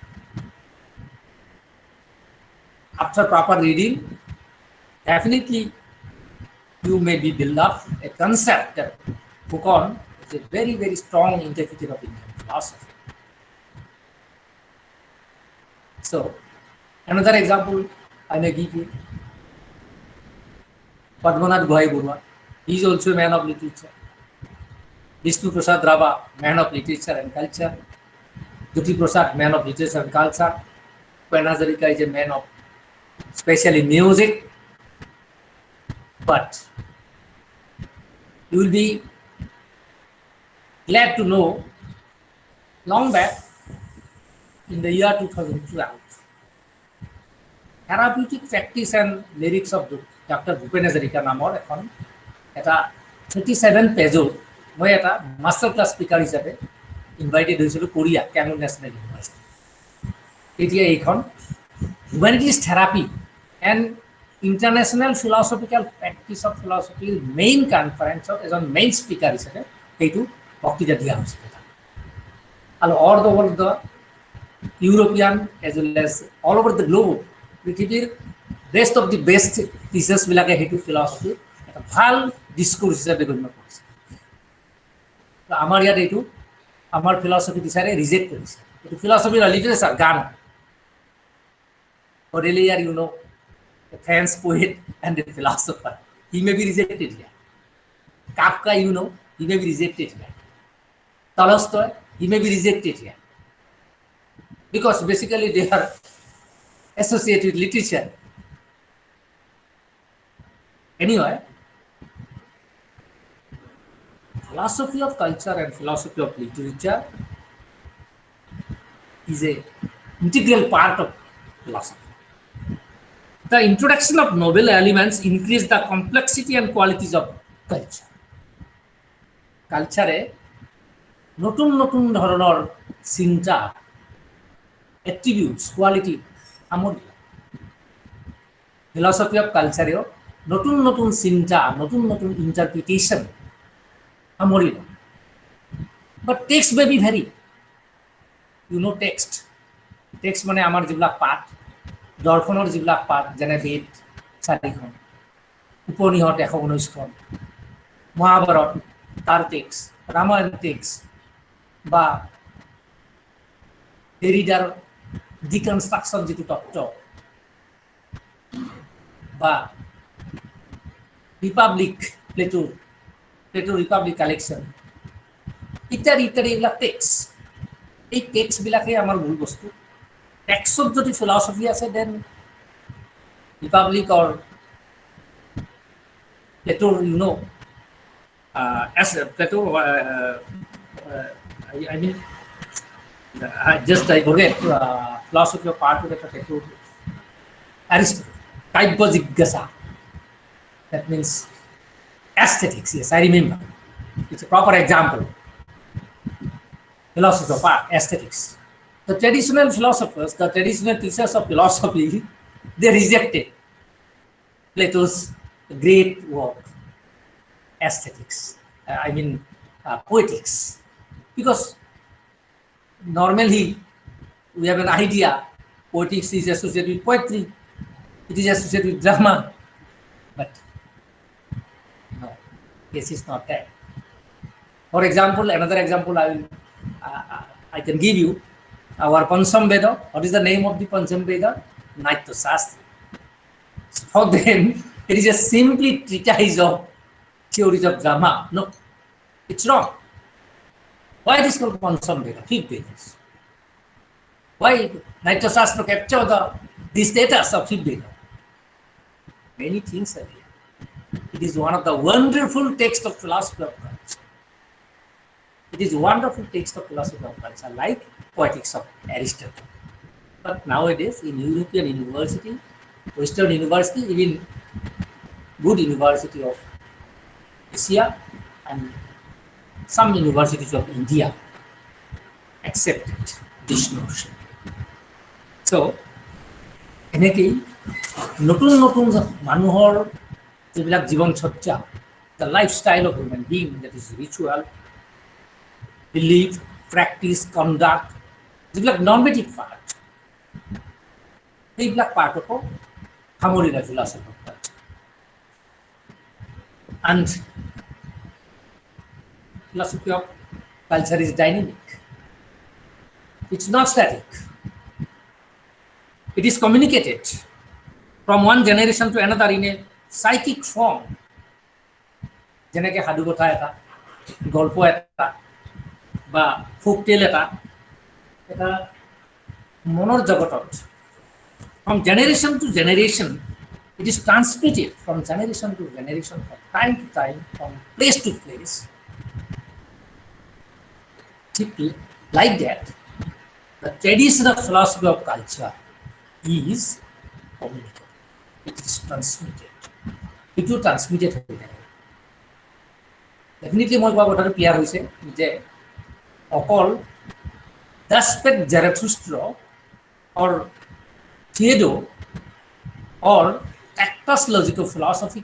After proper reading, definitely you may be built up a concept that Foucault is a very, very strong interpreter of Indian philosophy. So, another example I may give you, Padmanath Bhai Burma. He is also a man of literature. Vishnu Prasad Rava, man of literature and culture. Jyoti Prasad, man of literature and culture. Bhupen Hazarika is a man of especially music. But you will be glad to know, long back in the year 2012, therapeutic practice and lyrics of Dr. Bhupen Hazarika নামৰ এখন এটা 37 পেজৰ মই এটা master class speaker হিচাপে invited হৈছিলোঁ Korea Kangwon national university. এতিয়া এইখন humanities therapy and international philosophical practice of ফিলচফিৰ মেইন কনফাৰেন্সত এজন মেইন স্পিকাৰ হিচাপে সেইটো বক্তৃতা দিয়া হৈছিল। আৰু all over the European as well as all over the globe পৃথিৱীৰ বেষ্ট অফ দি বেষ্ট টিচাৰ্ছবিলাকে সেইটো ফিলচফি এটা ভাল ডিছকোৰ্চ হিচাপে গণ্য কৰিছে। আমাৰ ইয়াত এইটো আমাৰ ফিলচফি টিচাৰে ৰিজেক্ট কৰিছে। এইটো ফিলচফিৰ লিটাৰেচাৰ গান। Baudelaire, you know, a French poet and a philosopher. He may be rejected here. Kafka, you know, he may be rejected here. Tolstoy, he may be rejected here. Because basically they are associated with literature. Anyway, philosophy of culture and philosophy of literature is an integral part of philosophy. The introduction of novel elements increase the complexity and qualities of culture. Culture নতুন নতুন ধৰণৰ চিন্তা attributes quality আমল philosophy of culture নতুন নতুন চিন্তা নতুন নতুন interpretation আমল but text may be vary. You know text মানে আমাৰ যিবিলাক পাঠ দৰ্শনৰ যিবিলাক পাঠ যেনে বেদ 4খন উপনিষদ 119খন মহাভাৰত তাৰ টেক্সট ৰামায়ণ টেক্সট বা ডেৰিডাৰ ডিকনষ্ট্ৰাকচন যিটো তত্ত্ব বা ৰিপাব্লিক প্লেটোৰ ৰিপাব্লিক কালেকশ্যন ইত্যাদি এইবিলাক টেক্সট এই টেক্সটবিলাকে আমাৰ মূল বস্তু। টেক্সট যদি ফিলচফি আছে দেন রিপাবলিক অর প্লেটোর you know as Plato I mean I forget philosophy of art with Plato Aristotle Kaibya Jigyasa, that means aesthetics. Yes, I remember, it's a proper example. Philosophy of art, aesthetics. The traditional philosophers, the traditional teachers of philosophy, they rejected Plato's great work, aesthetics, poetics, because normally we have an idea poetics is associated with poetry, it is associated with drama, but no, case is not that. For example, another example I can give you, our Pancham Veda. What is the name of the Pancham Veda? Naitya Shastra. For them, it is a simply treatise of theories of drama. No, it's wrong. Why it is called Pancham Veda? 5 Vedas. Why Naitya Shastra capture the status of 5 Veda? Many things are here. It is one of the wonderful texts of philosophy of culture. It is wonderful text of philosophy of culture, like Poetics of Aristotle. But nowadays, in European university, Western university, even good university of Asia and some universities of India accepted this notion. So, এনেকেই নতুন নতুন মানুহৰ যিবিলাক জীৱনচৰ্যা, the lifestyle of human being, that is ritual, belief, practice, conduct, যিবিলাক normative part, এইবিলাক পাৰ্টকো সামৰি লয় philosophy of culture. And philosophy of culture is dynamic. It's not static. It is communicated from one generation to another in a psychic form. যেনেকে সাধু কথা এটা, গল্প এটা বা folk tale এটা মনৰ জগতত from generation to generation, it is transmitted from generation to generation, from time to time, from place to place. Like that, the traditional philosophy of culture is communicated. It is transmitted. It is transmitted. Definitely, মই কোৱা কথাটো clear হৈছে যে অকল Daspet Zarathustra or Theodo or Cactus logical philosophy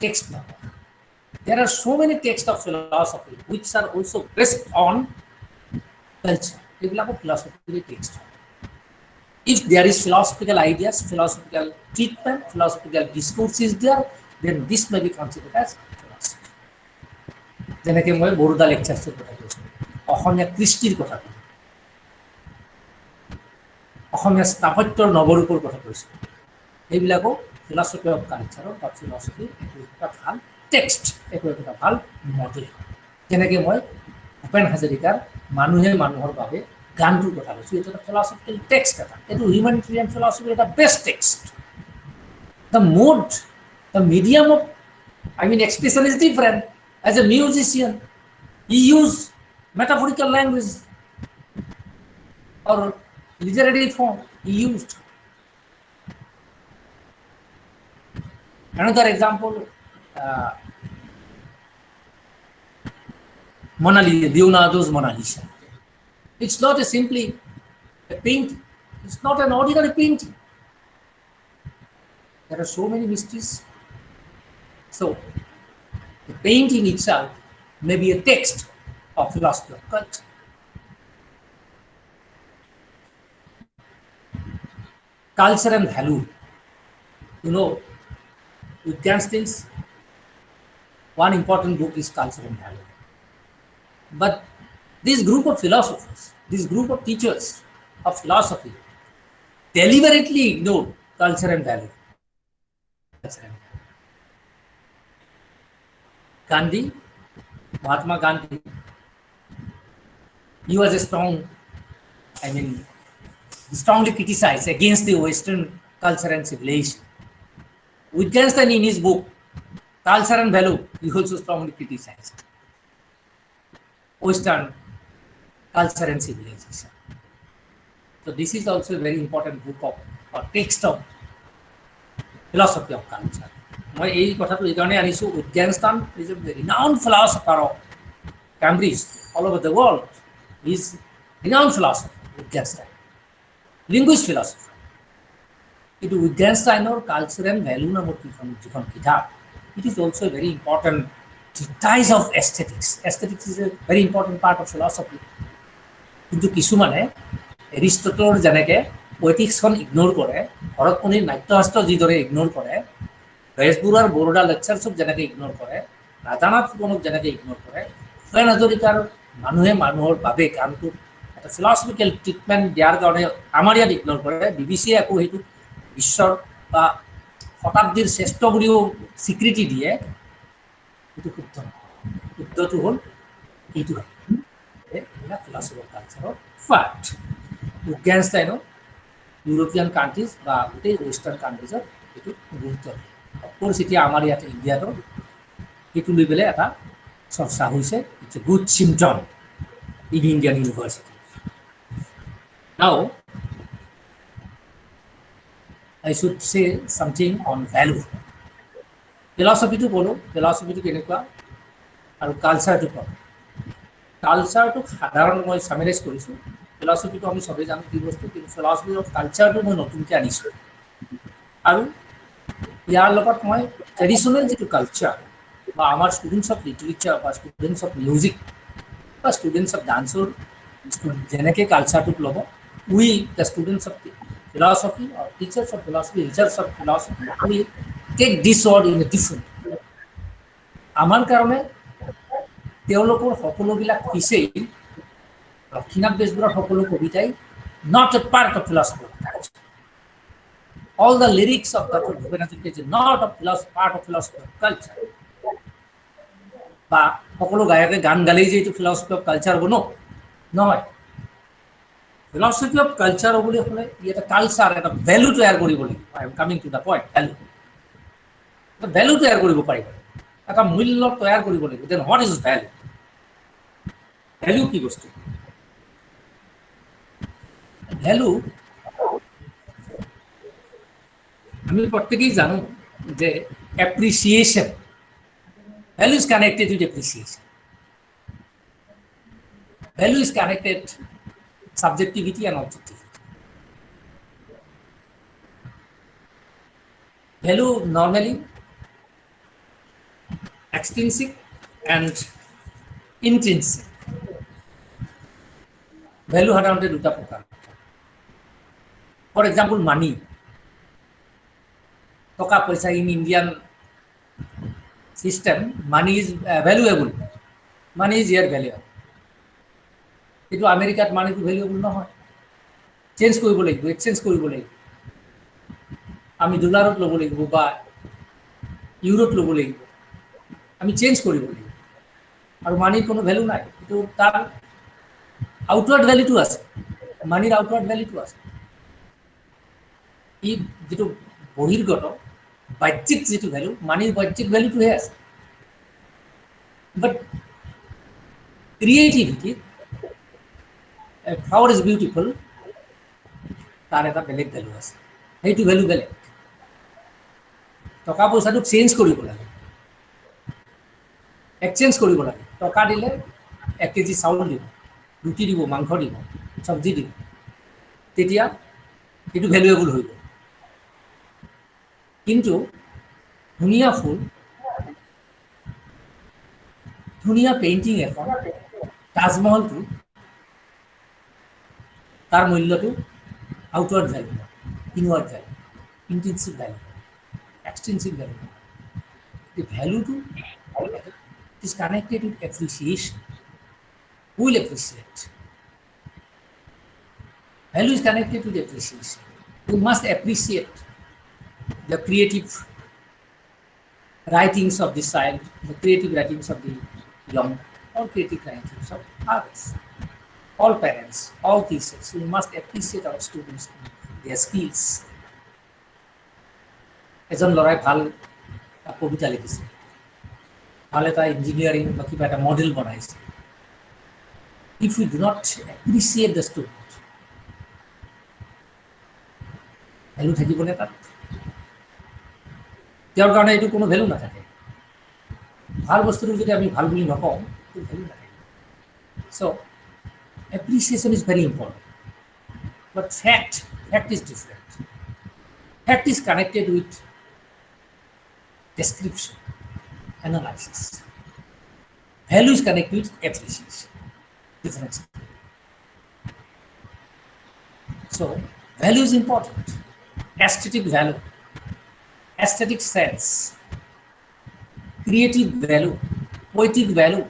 text. There are so many texts of philosophy which are also based on culture. Philosophical text. If there is philosophical ideas, philosophical treatment, philosophical discourse is there, then this may be considered as philosophy. যেনেকে মই বৰোদা লেকচাৰ্ছৰ কথা কৈছোঁ, অসমীয়া কৃষ্টিৰ কথা কৈছোঁ, অসমীয়া স্থাপত্যৰ নৱৰূপৰ কথা কৈছোঁ, এইবিলাকো ফিলচফি অফ কালচাৰৰ বা ফিলচফি এটা ভাল টেক্সট, এটা ভাল মডেল। যেনেকৈ মই ভূপেন হাজৰিকাৰ মানুহে মানুহৰ বাবে গানটোৰ কথা কৈছোঁ, এইটো এটা ফিলচফিকেল টেক্সট, এইটো হিউমেনিটেৰিয়ান ফিলচফিৰ এটা best text. The mode, the medium of expression is different. As a musician, he used metaphorical language or literary form he used. Another example, Mona Lisa, Leonardo's Mona Lisa. It's not simply a painting. It's not an ordinary painting. There are so many mysteries. So, the painting itself may be a text of philosophy of culture. Culture and value. You know, Wittgenstein's one important book is Culture and Value. But this group of philosophers, this group of teachers of philosophy deliberately ignored culture and value. Gandhi, Mahatma Gandhi, he was a strongly criticized against the Western culture and civilization. Wittgenstein in his book, Culture and Value, he also strongly criticized Western culture and civilization. So this is also a very important book of or text of philosophy of culture. মই এই কথাটো এইকাৰণে আনিছোঁ, Wittgenstein is a renowned philosopher of Cambridge all over the world. He is renowned philosopher, Wittgenstein, linguist philosopher. কিন্তু Wittgensteinৰ Culture and Value নামৰ যিখন কিতাপ, it is also a very important treatise of aesthetics. Aesthetics is a very important part of philosophy. কিন্তু কিছুমানে এৰিষ্টটলৰ যেনেকৈ পয়েটিক্সখন ignore কৰে, ভৰতমুনিৰ নাট্যশাস্ত্ৰ যিদৰে ignore কৰে, বেজবৰুৱাৰ বৰোডা লেকচাৰ্ছক যেনেকৈ ইগন'ৰ কৰে, ৰাধানাথ ফুকনক যেনেকৈ ইগন'ৰ কৰে, ভূপেন হাজৰিকাৰ মানুহে মানুহৰ বাবে গানটো এটা ফিলচফিকেল ট্ৰিটমেণ্ট দিয়াৰ কাৰণে আমাৰ ইয়াত ইগন'ৰ কৰে, বিবিচিয়ে আকৌ সেইটো বিশ্বৰ বা শতাব্দীৰ শ্ৰেষ্ঠ বুলিও স্বীকৃতি দিয়ে, সেইটো শুদ্ধ নহয়। শুদ্ধটো হ'ল এইটো ফিলচফি অফ কালচাৰৰ ফাৰ্ট উইটগেনষ্টাইনো ইউৰোপিয়ান কাণ্ট্ৰিজ বা গোটেই ৱেষ্টাৰ্ণ কাণ্ট্ৰিজত এইটো গুৰুত্ব দিয়ে। অফক'ৰ্চ এতিয়া আমাৰ ইয়াত ইণ্ডিয়াতো সেইটো লৈ পেলাই এটা চৰ্চা হৈছে, it's a good symptom in Indian university. Now I should say something on value. ফিলচফিটো ক'লোঁ, ফিলচফিটো কেনেকুৱা আৰু কালচাৰটো ক'লোঁ। কালচাৰটোক সাধাৰণ মই চামেৰাইজ কৰিছোঁ, ফিলচফিটো আমি চবেই জানো কি বস্তু, কিন্তু ফিলচফি অফ কালচাৰটো মই নতুনকৈ আনিছোঁ। আৰু ইয়াৰ লগত মই ট্ৰেডিশ্যনেল যিটো কালচাৰ বা আমাৰ ষ্টুডেণ্টছ অফ লিটাৰেচাৰ বা ষ্টুডেণ্টছ অফ মিউজিক বা ষ্টুডেণ্টছ অফ ডান্সৰ যেনেকৈ কালচাৰটোক ল'ব, we the students of philosophy or teachers of philosophy, researchers of philosophy, we take this word in a different way. আমাৰ কাৰণে তেওঁলোকৰ সকলোবিলাক পিছেই লক্ষ্মীনাথ বেজবৰুৱাৰ সকলো কবিতাই not a part of philosophy of culture. All the lyrics of Dr. Bhupen Hazarika is not a part of philosophy of culture. বা সকলো গায়কে গান গালেই যে এইটো ফিলচফি অফ কালচাৰ হ'ব নহয়। ফিলচফি অফ কালচাৰ বুলি হ'লে ই এটা কালচাৰ, এটা ভেলু তৈয়াৰ কৰিব লাগিব। I am coming to the point, ভেলু। এটা ভেলু তৈয়াৰ কৰিব পাৰিব, এটা মূল্য তৈয়াৰ কৰিব লাগিব। দেন হোৱাট ইজ ভেলু? ভেলু কি বস্তু? ভেলু আমি প্ৰত্যেকেই জানো যে এপ্ৰিচিয়েশ্যন, ভেলু ইজ কানেক্টেড উইথ এপ্ৰিচিয়েশ্যন। ভেলু is connected subjectivity and objectivity. Value normally extrinsic and intrinsic. Value সাধাৰণতে দুটা প্ৰকাৰ। ফৰ এক্সাম্পল মানি, টকা পইচা in Indian system, money is valuable, money is year valuable. কিন্তু আমেৰিকাত মানিটো ভেলুৱেবল নহয়, চেঞ্জ কৰিব লাগিব, এক্সচেঞ্জ কৰিব লাগিব। আমি ডলাৰত ল'ব লাগিব বা ইউৰোত ল'ব লাগিব, আমি চেঞ্জ কৰিব লাগিব। আৰু মানিৰ কোনো ভেলু নাই, কিন্তু তাৰ আউটৱাৰ্ড ভেলুটো আছে, মানিৰ আউটৱাৰ্ড ভেলুটো আছে। ই যিটো বহিৰ্গত বাহ্যিক যিটো ভেলু, মানিৰ বাহ্যিক ভেলুটোহে আছে। But creativity, a flower is beautiful, তাৰ এটা বেলেগ ভেলু আছে, সেইটো ভেলু বেলেগ। টকা পইচাটো চেঞ্জ কৰিব লাগে, এক্সচেঞ্জ কৰিব লাগে। টকা দিলে 1 কেজি চাউল দিব, ৰুটি দিব, মাংস দিব, চব্জি দিব, তেতিয়া সেইটো ভেলুৱেবল হৈ গ'ল। কিন্তু ধুনীয়া ফুল, ধুনীয়া পেইণ্টিং এখন, তাজমহলটো, তাৰ মূল্যটো আউটৱাৰ্ড ভেলু, ইনৱাৰ্ড ভেলু, ইনট্ৰিনচিক ভেলু, এক্সট্ৰিনচিক ভেলু। The value to is connected with appreciation. Who will appreciate? Value is connected with appreciation. We must appreciate the creative writings of the child, the creative writings of the young, or creative writings of others. All parents, all teachers, we must appreciate our students, their skills. এজন ল'ৰাই ভাল কবিতা লিখিছে, ভাল এটা engineering বা কিবা এটা model বনাইছে। If you do not appreciate the student, value থাকিবনে তাত? তেওঁৰ কাৰণে এইটো কোনো ভেলু নাথাকে। ভাল বস্তুটো যদি আমি ভাল বুলি নকওঁ, সেইটো ভেলু নাথাকে। চ' appreciation is very important. But fact is different. Fact is connected with description, analysis. Value is connected with appreciation. Difference. So, value is important. Aesthetic value. aesthetic sense, creative value, poetic value,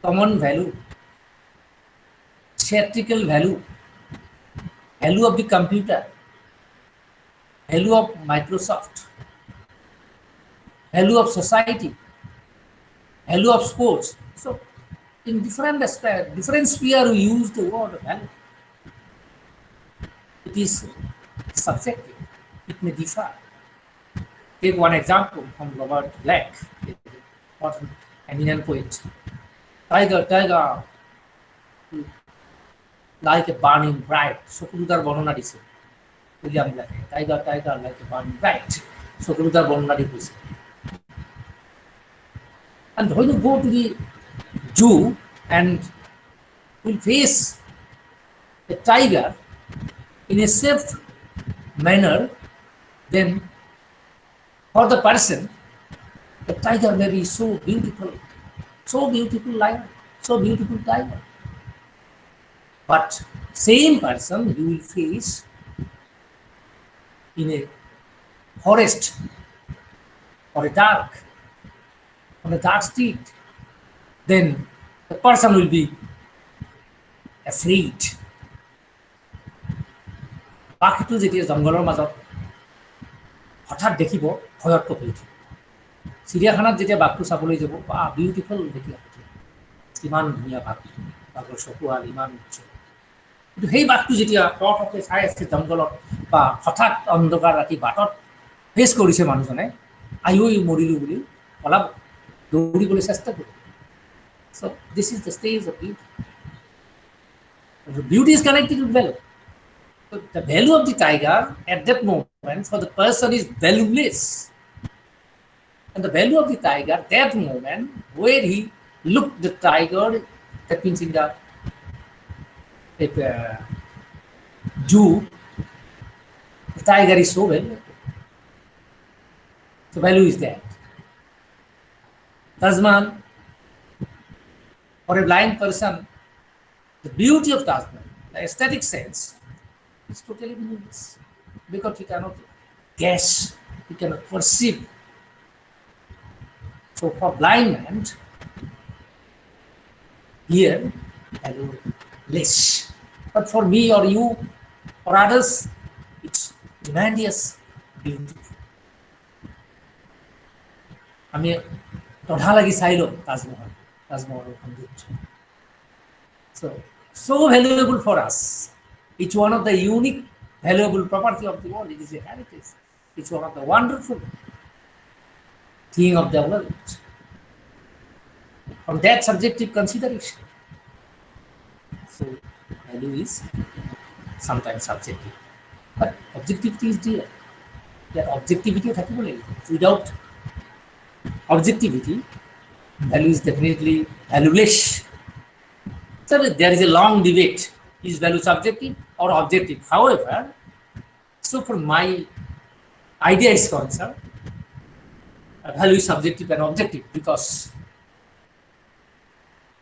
common value, theatrical value, value of the computer, value of Microsoft, value of society, value of sports. So in different aspects, different sphere, we use the word value. It is subjective. It may differ. Take one example from Robert Black, important eminent poet. Tiger, tiger, like a burning bright. Sokuludar বর্ণনা দিছে William ব্ল্যাকে। Tiger, tiger, like a burning bright. Sokuludar বর্ণনা দিছে। And when you go to the zoo and will face a tiger in a safe manner, then for the person, the tiger may be so beautiful lion, so beautiful tiger. But same person you will face in a forest or on a dark street, then the person will be afraid. পাখিটো যেতিয়া জংঘলৰ মাজত হঠাৎ দেখিব ভয়ত কঁপি উঠিব। চিৰিয়াখানাত যেতিয়া বাঘটো চাবলৈ যাব, বা বিউটিফুল দেখিব, ইমান ধুনীয়া বাঘটো, বাঘৰ চকুহাল ইমান উচ্চ। কিন্তু সেই বাঘটো যেতিয়া টকটকে চাই আছে জংঘলত, বা হঠাৎ অন্ধকাৰ ৰাতি বাটত ফেচ কৰিছে মানুহজনে, আইও মৰিলোঁ বুলি পলাব, দৌৰিবলৈ চেষ্টা কৰিব। So this is the stage of beauty. The beauty is connected with value. So the value of the tiger at that moment for the person is valueless. And the value of the tiger, that moment where he looked the tiger, that means in the zoo, the tiger is so valuable. The value is that. Taj Mahal, for a blind person, the beauty of Taj Mahal, the aesthetic sense, is totally meaningless because he cannot guess, he cannot perceive. So for blind man, here, valueless. But for me or you or others, it's tremendous, beautiful. আমি টধা লাগি চাইলো তাজমহল, তাজমহলৰ সৌন্দৰ্য। So valuable for us. It's one of the unique, valuable property of the world. It is a heritage. It's one of the wonderful thing of the world. From that subjective consideration. So value is sometimes subjective. But objectivity is there. That objectivity is happening. Without objectivity, value is definitely valueless. So there is a long debate. Is value subjective or objective? However, so for my idea is concerned, value is subjective and objective because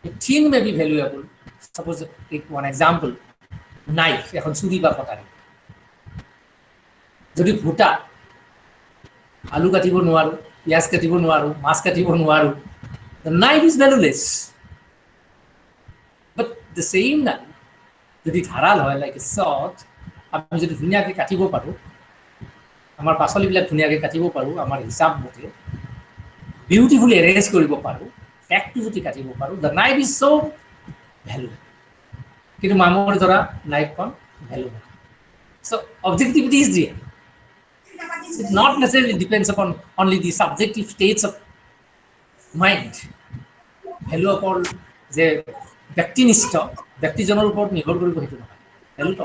a thing may be valuable. Suppose take one example, knife, এখন ছুরি বা কটাৰী। যদি ভুটা আলু কাটিব নোৱাৰো, পিঁয়াজ কাটিব নোৱাৰো, মাছ কাটিব নোৱাৰো, the knife is valueless. But the same knife, যদি ধাৰাল হয়, like a sword, আমি যদি ধুনীয়াকৈ কাটিব পাৰোঁ, আমাৰ পাচলিবিলাক ধুনীয়াকৈ কাটিব পাৰোঁ, আমাৰ হিচাপ মতে বিউটিফুলি এৰেঞ্জ কৰিব পাৰোঁ, ফেক্টটো যদি কাটিব পাৰোঁ, the knife is so valuable. কিন্তু মামৰ দ্বাৰা নাইফখন ভ্যালু নাই। So objectivity is there. It not necessarily depends upon only the subjective states of mind. Value অকল যে ব্যক্তিনিষ্ঠ ব্যক্তিজনৰ ওপৰত নিৰ্ভৰ কৰিব সেইটো নহয়। ভ্যালুটো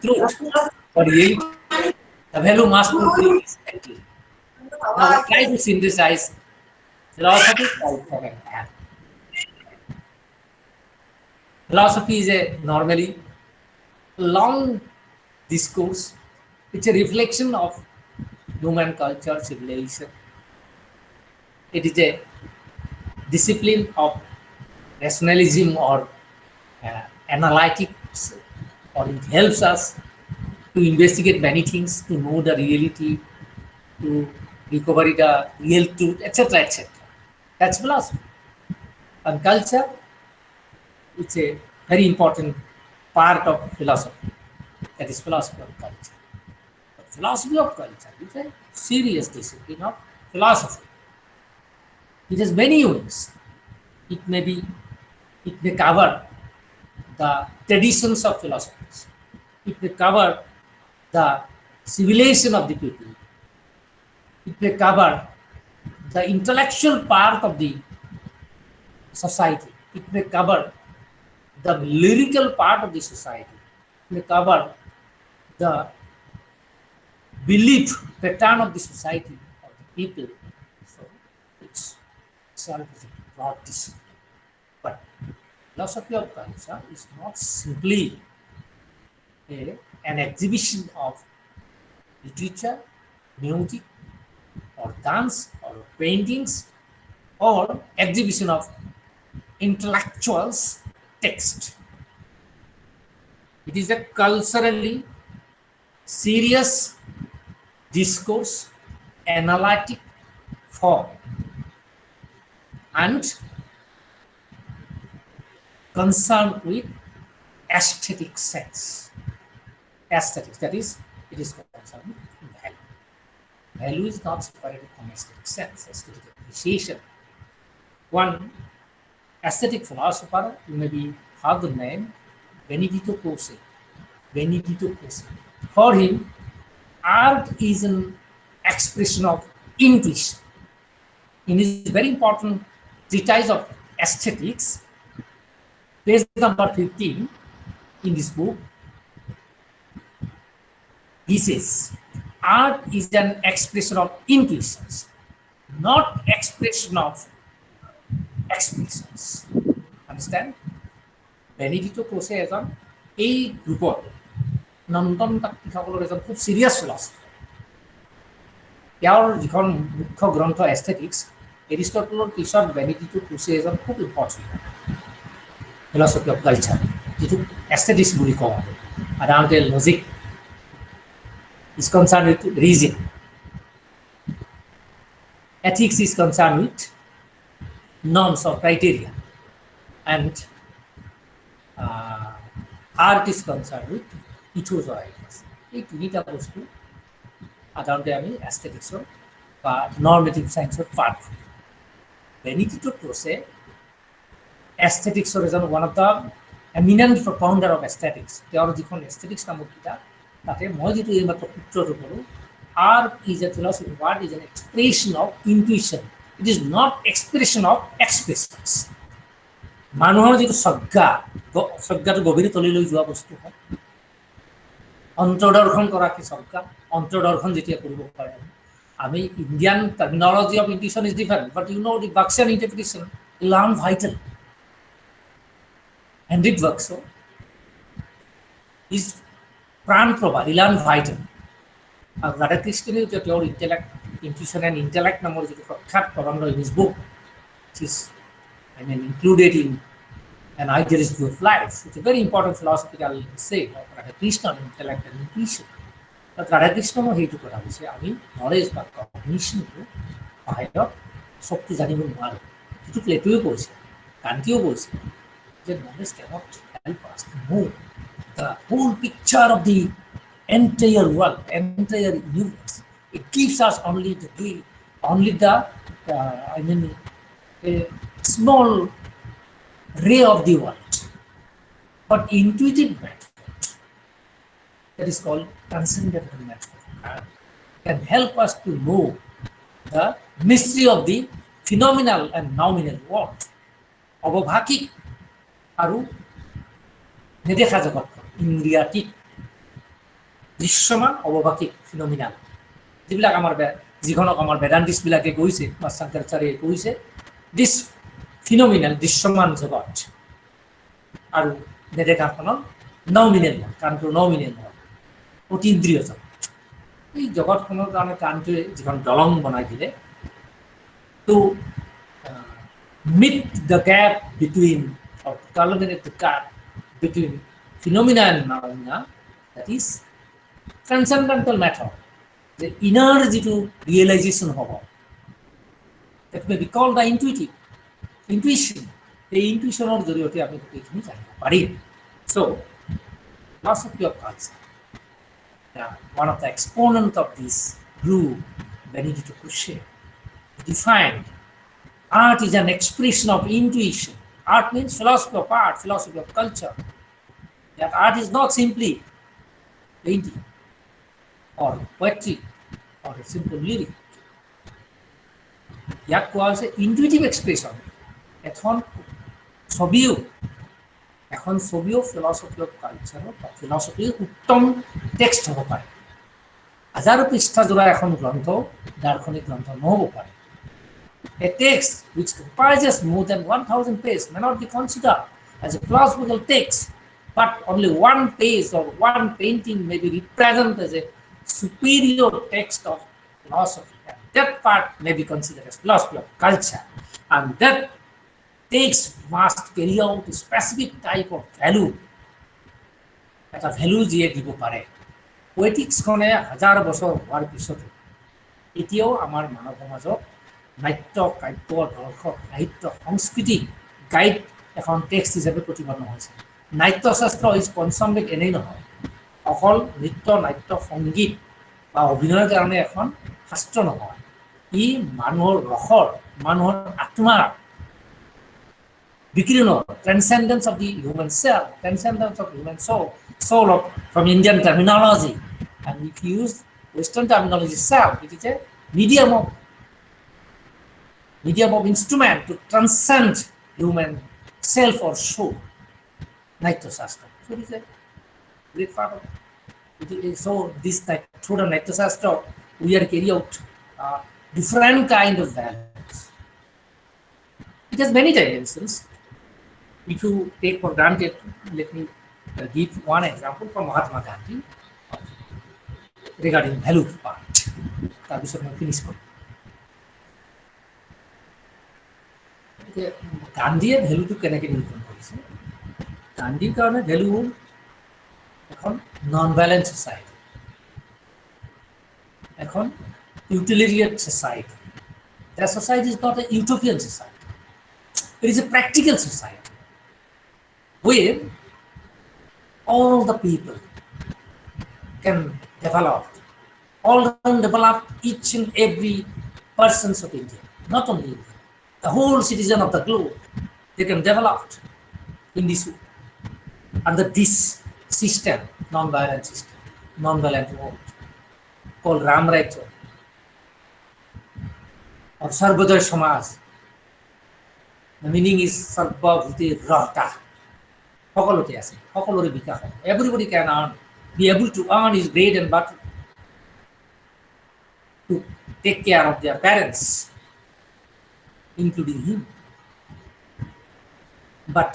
truth or reality. The value must be exactly. Now I try to synthesize philosophy. Philosophy is a normally long discourse. It's a reflection of human culture, civilization. It is a discipline of rationalism or analytics, or it helps us to investigate many things, to know the reality, to recover the real truth, etc., etc. That's philosophy. And culture, it's a very important part of philosophy. That is philosophy of culture. But philosophy of culture is a serious discipline of philosophy. It has many units. It may cover the traditions of philosophers. It may cover the civilization of the people. It may cover the intellectual part of the society. It may cover the lyrical part of the society. It may cover the belief pattern of the society, of the people. So it's itself is a broad discipline. But philosophy of culture is not simply an exhibition of literature, music, or dance, or paintings, or exhibition of intellectuals' text. It is a culturally serious discourse, analytic form, and concerned with aesthetic sense. Aesthetics, that is, it is concerned with value. Value is not separated from aesthetic sense, aesthetic appreciation. One aesthetic philosopher, you maybe heard the name Benedetto Croce. Benedetto Croce. For him, art is an expression of intuition. In his very important treatise of aesthetics, page number 15 in this book, he says, art is an expression of intuitions, not expression of expressions. Understand? Benedetto Croce এজন এই গ্ৰুপৰ নন্দন তাত্ত্বিকসকলৰ এজন খুব সিৰিয়াছ philosopher. ইয়াৰ যিখন মুখ্য গ্ৰন্থ aesthetics, এৰিষ্টটলৰ পিছত বেনেডিক্টো ক্ৰোছে এজন খুব ইম্পৰ্টেণ্ট ফিলছফি অফ কালচাৰ, যিটো এস্থেটিক্স বুলি কোৱা হয়। সাধাৰণতে logic is concerned with reason. Ethics is concerned with norms or criteria. And art is concerned with ethos or ideas. এই তিনিটা বস্তু সাধাৰণতে আমি এস্থেটিক্সৰ বা নৰ্মেটিভ সায়েন্সৰ পাৰ্ট। বেনেডিক্টো ক্ৰোছে এস্থেটিক্সৰ এজন one of the eminent propounder of aesthetics. তেওঁৰ যিখন এস্থেটিক্স নামৰ কিতাপ, তাতে মই যেটো এই মাত্ৰ সূত্ৰটো কৰো, art is a philosophy, art is an expression of intuition. It is not expression of expressions. মানুহৰ যেটো সজ্ঞাটো গভীৰ তললৈ যোৱা বস্তু হয়, অন্তৰ্দৰ্শন কৰা কি সজ্ঞা, অন্তৰ্দৰ্শন যেতিয়া কৰিব পাৰে। আমি Indian terminology of intuition is different, but you know the Bergsonian interpretation, elan vital, Henri Bergson is prana prabha, ইলান vital. আর রাধাকৃষ্ণনেও তেওঁৰ ইন্টেলেক্ট, ইনটিউশন এণ্ড ইন্টেলেক্ট নামৰ যিটো প্ৰখ্যাত প্ৰবন্ধ in his book, which is included in an idealist view of life. It's a very important philosophical say of Radhakrishna on intellect and intuition. But Radhakrishna mo heitu kora hoise, ami knowledge ba cognition to bahira shokti janibo nowaru. Etu Platoe koise, Kantio koise, that knowledge cannot help us to know the whole picture of the entire world, entire universe. It gives us only the a small ray of the world. But intuitive method, that is called transcendental method, can help us to know the mystery of the phenomenal and nominal world. অবভাষিক আৰু নেদেখা জগত, ইন্দ্ৰিয়াতীত দৃশ্যমান অবভাষিক phenomenal, যিবিলাক যিখনক আমাৰ বেদান্তিষ্টবিলাকে কৈছে বা শংকৰাচাৰ্যই কৈছে, দিছ ফিনমিনাল দৃশ্যমান জগত আৰু নেদেখাখনক নমিনেল, কাণটো নমিনেল হয়, অতীন্দ্ৰিয় জগত। এই জগতখনৰ কাৰণে কাণটোৱে যিখন দলং বনাই দিলে, to meet the gap between, or culminate the gap between phenomena and phenomena, that is transcendental method, যে ইনাৰ যিটো ৰিয়েলাইজেশ্যন হ'ব, that may be called the intuition. এই ইনটুইশনৰ জৰিয়তে আমি গোটেইখিনি জানিব পাৰিম। So, philosophy of culture, one of the exponents of this group, Benedetto Croce, defined art is an expression of intuition. Art means philosophy of art, philosophy of culture. That art is not simply painting or poetry or a simple lyric. ইয়াক কোৱা হৈছে intuitive expression. এখন ছবিও philosophy of কালচাৰৰ বা ফিলচফিৰ উত্তম text হ'ব পাৰে। হাজাৰো পৃষ্ঠা জোৰা এখন গ্ৰন্থ দাৰ্শনিক গ্ৰন্থ নহ'ব পাৰে। A text which comprises more than 1,000 pages may not be considered as a philosophical text, but only one page or one painting may be represented as a superior text of philosophy. And that part may be considered as philosophy of culture. And that text must carry out a specific type of value. That a value যিয়ে দিব পাৰে। পয়েটিক্সখনে হাজাৰ বছৰ হোৱাৰ পিছতো এতিয়াও আমাৰ মানৱ সমাজত নাট্য, কাব্য, দৰ্শন, সাহিত্য, সংস্কৃতি গাইড এখন টেক্সট হিচাপে প্ৰতিপন্ন হৈছে। নাট্যশাস্ত্ৰ ইজ পঞ্চম বেদ এনেই নহয়, অকল নৃত্য, নাট্য, সংগীত বা অভিনয়ৰ কাৰণে এখন শাস্ত্ৰ নহয়। ই মানুহৰ ৰসৰ, মানুহৰ আত্মাৰ বিকিৰণৰ, transcendence of the human self, transcendence of human soul of, from Indian terminology, and if you use Western terminology self, it is a medium of instrument to transcend human self or soul. Naitya-shastra. So it is a great part of it. So this type, through the Naitya-shastra, we are carrying out different kind of values. It has many dimensions. If you take for granted, let me give one example from Mahatma Gandhi regarding value part. তাৰপিছত মই finish কৰিম। গান্ধীয়ে ভেলুটো কেনেকৈ নিৰূপণ কৰিছে? গান্ধীৰ কাৰণে ভেলু এখন নন ভাইলেন্ট ছ'চাইটি, এখন utilitarian society. The society is not a utopian society, it is a practical society where all the people can develop each and every persons of India, not only India, the whole citizen of the globe, they can develop in this under this system, non-violent system, non-violent world called Ram Rajya or Sarvodaya Samaj. The meaning is Sarva Bhuti Rata. সকলোতে আছে, সকলোৰে বিকাশ হয়। Everybody can be able to earn his bread and butter to take care of their parents, including him. But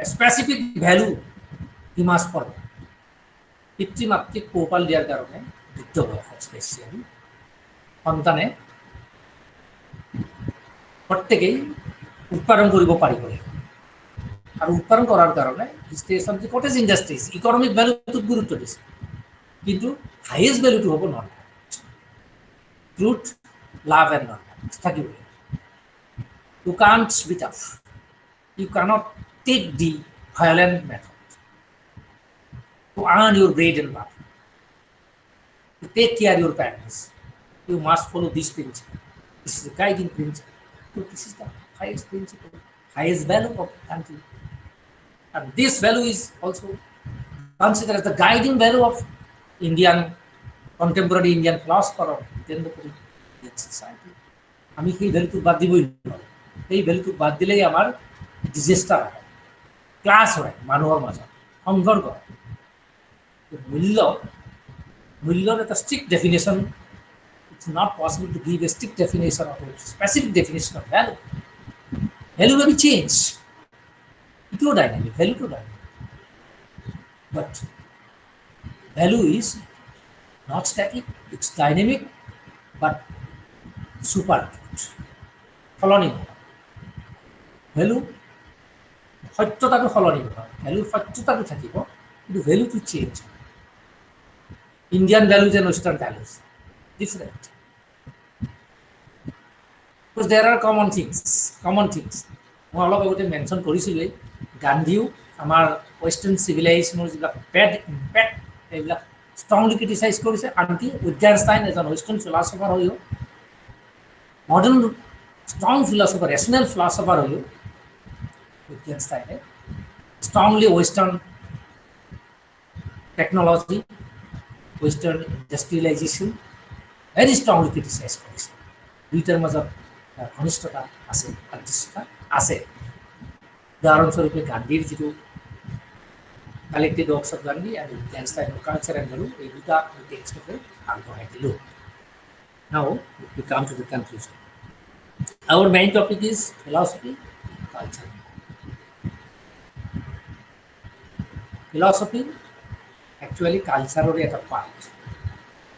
a specific value he must follow. পিতৃ-মাতৃক পোহপাল দিয়াৰ কাৰণে বৃদ্ধ বয়সত স্পেচিয়েলি সন্তানে প্ৰত্যেকেই উৎপাদন কৰিব পাৰিব লাগিব। আৰু উৎপাদন কৰাৰ কাৰণে কটেজ ইণ্ডাষ্ট্ৰিজ ইকনমিক ভেলুটোত গুৰুত্ব দিছে, কিন্তু হাইয়েষ্ট ভেলুটো হ'ব non violent. Truth, love and non violence থাকিব। You can't be tough, you cannot take the violent method to earn your bread and butter, to take care of your parents. You must follow this principle. This is the guiding principle. So this is the highest principle, highest value of the country. And this value is also considered as the guiding value of contemporary Indian philosopher of contemporary Indian society. আমি সেই ভ্যালুটো বাদ দিবই নোৱাৰোঁ। সেই ভ্যালুটো বাদ দিলেই আমাৰ disaster হয়, ক্লাছ হয়, মানুহৰ মাজত সংঘৰ্ষ হয়। মূল্যৰ এটা strict definition, it's not possible to give a strict definition or a specific definition of value. Value may be changed. It's dynamic, value to dynamic. But value is not static, it's dynamic, but super সলনি নহয়। ভেলু সত্যতাটো সলনি নহয়, ভেলুৰ সত্যতাটো থাকিব, কিন্তু ভেলুটো change হয়। Indian values and Western values. Different. Because there are common things. I already mentioned Korisile, Gandhi, our Western civilization was a bad impact, strongly criticized Korisile, until Wittgenstein as a Western philosopher, modern strong philosopher, rational philosopher, Wittgenstein, strongly Western technology, Western industrialization, very strongly criticized Korisile. দুই মাজত ঘনিষ্ঠতা আছে, সাদৃশ্যতা আছে। উদাহৰণস্বৰূপে গান্ধীৰ যিটো collected works of Gandhi আৰু উইটগেনষ্টাইনৰ culture and ভেলু, এই দুটা টেক্সটকে আগবঢ়াই দিলোঁ। নাও we come to the conclusion. Our main topic is philosophy, culture. Philosophy actually কালচাৰৰ এটা পাৰ্ট,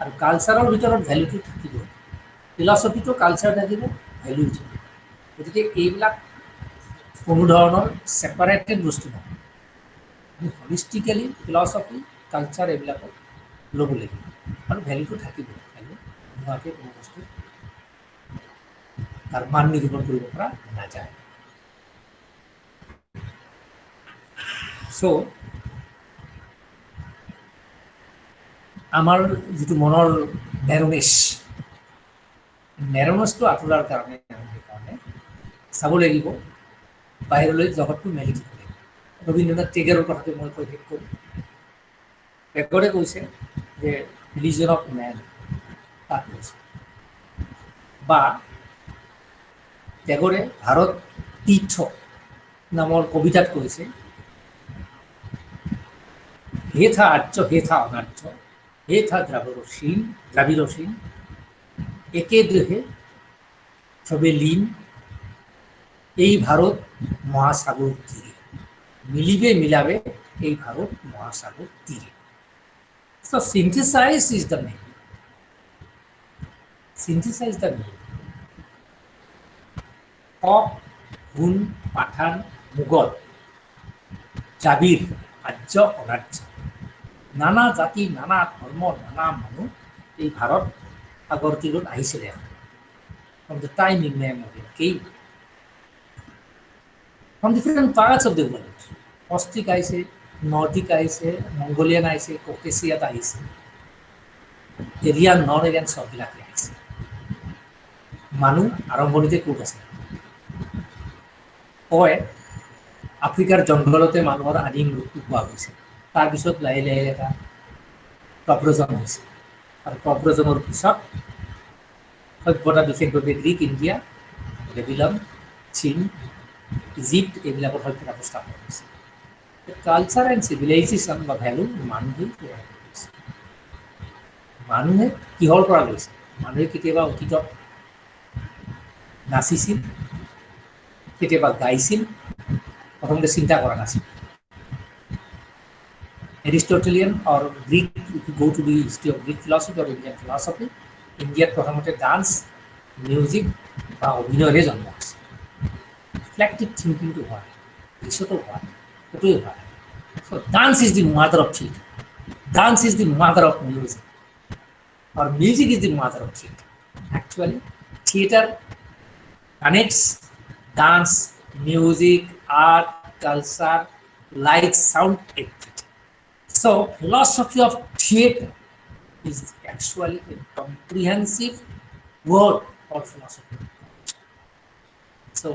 আৰু কালচাৰৰ ভিতৰত ভেলুটো থাকিব। ফিলচফিটো কালচাৰ থাকিব, ভেলু থাকিব। গতিকে এইবিলাক কোনো ধৰণৰ ছেপাৰেটেড বস্তু নহয়। হলিষ্টিকেলি ফিলচফি, কালচাৰ এইবিলাকক ল'ব লাগিব, আৰু ভেলুটো থাকিব। ভেলু নোহোৱাকৈ কোনো বস্তু তাৰ মান নিৰূপণ কৰিব পৰা নাযায়। চ' আমাৰ যিটো মনৰ নেৰনেছটো আঁতৰাৰ কাৰণে চাব লাগিব বাহিৰলৈ জগতটো মেলি দিব লাগিব। ৰবীন্দ্ৰনাথ টেগৰৰ কথাটো মই কৈ শেষ কৰোঁ। টেগৰে কৈছে যে ৰিলিজন অফ মেন, তাত কৈছে, বা টেগৰে ভাৰত তীৰ্থ নামৰ কবিতাত কৈছে, হে থা আৰ্য হে থা অনাৰ্য, হে থা দ্ৰাবিড়শীন, একে দেহে সবে লীন, এই ভারত মহাসাগর তীরে, মিলিবে মিলাবে এই ভারত মহাসাগর তীরে। So synthesize is the name. Synthesize the name. কক, হুন, পাঠান, মুঘল, দ্রাবিড়, আর্য, অনার্য, নানা জাতি, নানা ধর্ম, নানা মানুহ এই ভাৰত সাগৰ তীৰত আহিছিলে। From the time immemorial came from different parts of the world. Ostric আহিছে, নর্ডিক আহিছে, মংগোলিয়ান আহিছে, ককেচিয়াত আহিছে, এৰিয়ান নন এৰিয়ান সববিলাকে আহিছে। মানুহ আৰম্ভণিতে ক'ত আছে? কয় আফ্ৰিকাৰ জংঘলতে মানুহৰ আদিম ৰূপটো পোৱা গৈছে। তাৰপিছত লাহে লাহে এটা প্ৰব্ৰজন হৈছে, আৰু প্ৰব্ৰজনৰ পিছত সভ্যতা বিশেষভাৱে গ্ৰীক, ইণ্ডিয়া, বেবিলন, চীন, ইজিপ্ট এইবিলাকৰ সভ্যতা স্থাপন হৈছে। কালচাৰ এণ্ড চিভিলাইজেশ্যন বা ভেলু মানুহে তৈয়াৰ কৰিছে। মানুহে কিহৰ পৰা লৈছে? মানুহে কেতিয়াবা অতীতত নাচিছিল, কেতিয়াবা গাইছিল, প্ৰথমতে চিন্তা কৰা নাছিল। Aristotelian or Greek, go to the history of Greek philosophy or Indian philosophy, ইণ্ডিয়াত প্ৰথমতে ডান্স, মিউজিক বা অভিনয়ৰে জন্ম হৈছে। ৰিফ্লেক্টিভ থিংকিংটো হোৱা নাই, ৰিচৰ্টো হোৱা নাই, সেইটোৱে হোৱা নাই। চ' dance is the mother of theatre, dance is the mother of music, or music is the mother of theater. Actually, theater connects dance, music, art, culture, light, sound, everything. So, philosophy of theater is actually a comprehensive word for philosophy. So,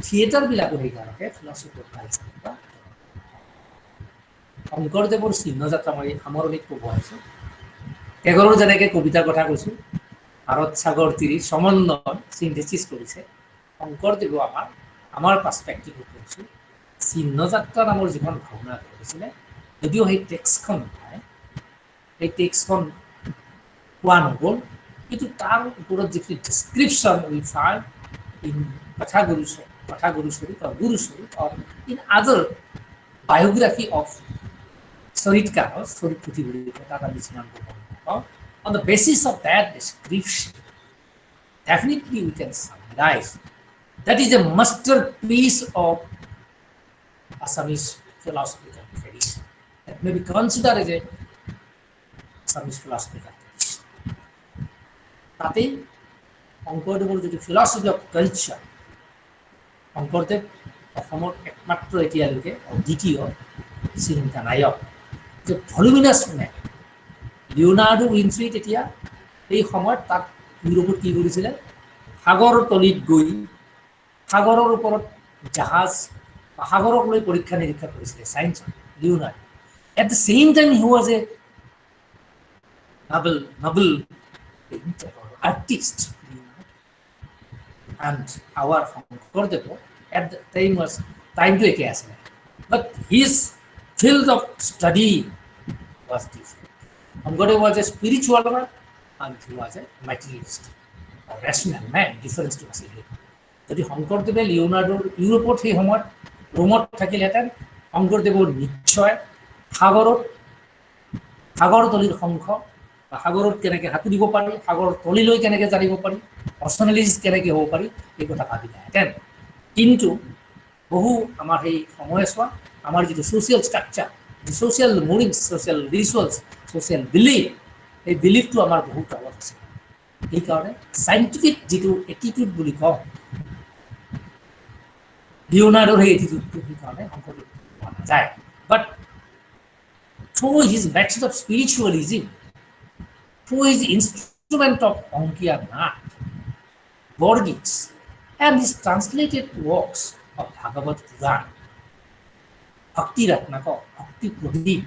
theater বিলাকৰ সেইকাৰণে philosophy of culture বা শংকৰদেৱৰ চিহ্নযাত্ৰা মই সামৰণিত ক'ব আহিছোঁ। টেগৰৰ যেনেকৈ কবিতাৰ কথা কৈছোঁ, ভাৰত সাগৰ তীৰি সমন্বয় চিন্থেচিছ কৰিছে, শংকৰদেৱেও আমাৰ পাৰ্চপেক্টিভত কৈছোঁ, চিহ্নযাত্ৰা নামৰ যিখন ভাওনা কৰিছিলে, যদিও সেই টেক্সটখন নহয়, সেই টেক্সটখন পোৱা নগ'ল, কিন্তু তাৰ ওপৰত যিখিনি description we find in Katha Guru Charit or Guru Charit or in other biography of চৰিতকাৰ, চৰিত পুথি বুলি কয়, তাত আমি চিনান কৰিব পাওঁ। On the basis of that description, definitely we can summarize that is a masterpiece of Assamese philosophical tradition that may be considered as a Assamese philosophy তাতেই শংকৰদেৱৰ যিটো philosophy of culture শংকৰদেৱ অসমৰ একমাত্ৰ এতিয়ালৈকে দ্বিতীয় চিন্তা নায়ক যে ভলিউমিনাছ মেন লিওনাৰ্ডো উইনফ্ৰি তেতিয়া এই সময়ত তাত ইউৰোপত কি কৰিছিলে সাগৰৰ তলিত গৈ সাগৰৰ ওপৰত জাহাজ সাগৰক লৈ পৰীক্ষা নিৰীক্ষা কৰিছিলে science Leonardo at the same time he was a noble artist and our Shangkardev at the time was time to eke asile but his field of study was different. Shangkardev was a spiritual man and he was a materialist, a rational man, difference to us. যদি শংকৰদেৱে লিওনাৰ্ডোৰ ইউৰোপত সেই সময়ত ৰোমত থাকিলহেঁতেন শংকৰদেৱৰ নিশ্চয় সাগৰ তলিৰ শংখ বা সাগৰত কেনেকৈ সাঁতুৰিব পাৰি সাগৰৰ তলিলৈ কেনেকৈ জানিব পাৰি পাৰ্চনেলিষ্ট কেনেকৈ হ'ব পাৰি এই কথা ভাবিলেহেঁতেন কিন্তু বহু আমাৰ সেই সময়ছোৱা আমাৰ যিটো social structure social movings social rituals social belief এই বিলিফটো আমাৰ বহুত তলত আছে সেইকাৰণে চাইণ্টিফিক যিটো এটিটিউড বুলি কওঁ লিওনাৰ্ডোৰ সেই এটিটিউডটো সেইকাৰণে শংকৰদেৱ পোৱা নাযায় but through his method of spiritualism, through his instrument of Onkiya Nath, Borgis, and his translated works of Bhagavad Purana, Bhakti Ratnaka, Bhakti Pradeep,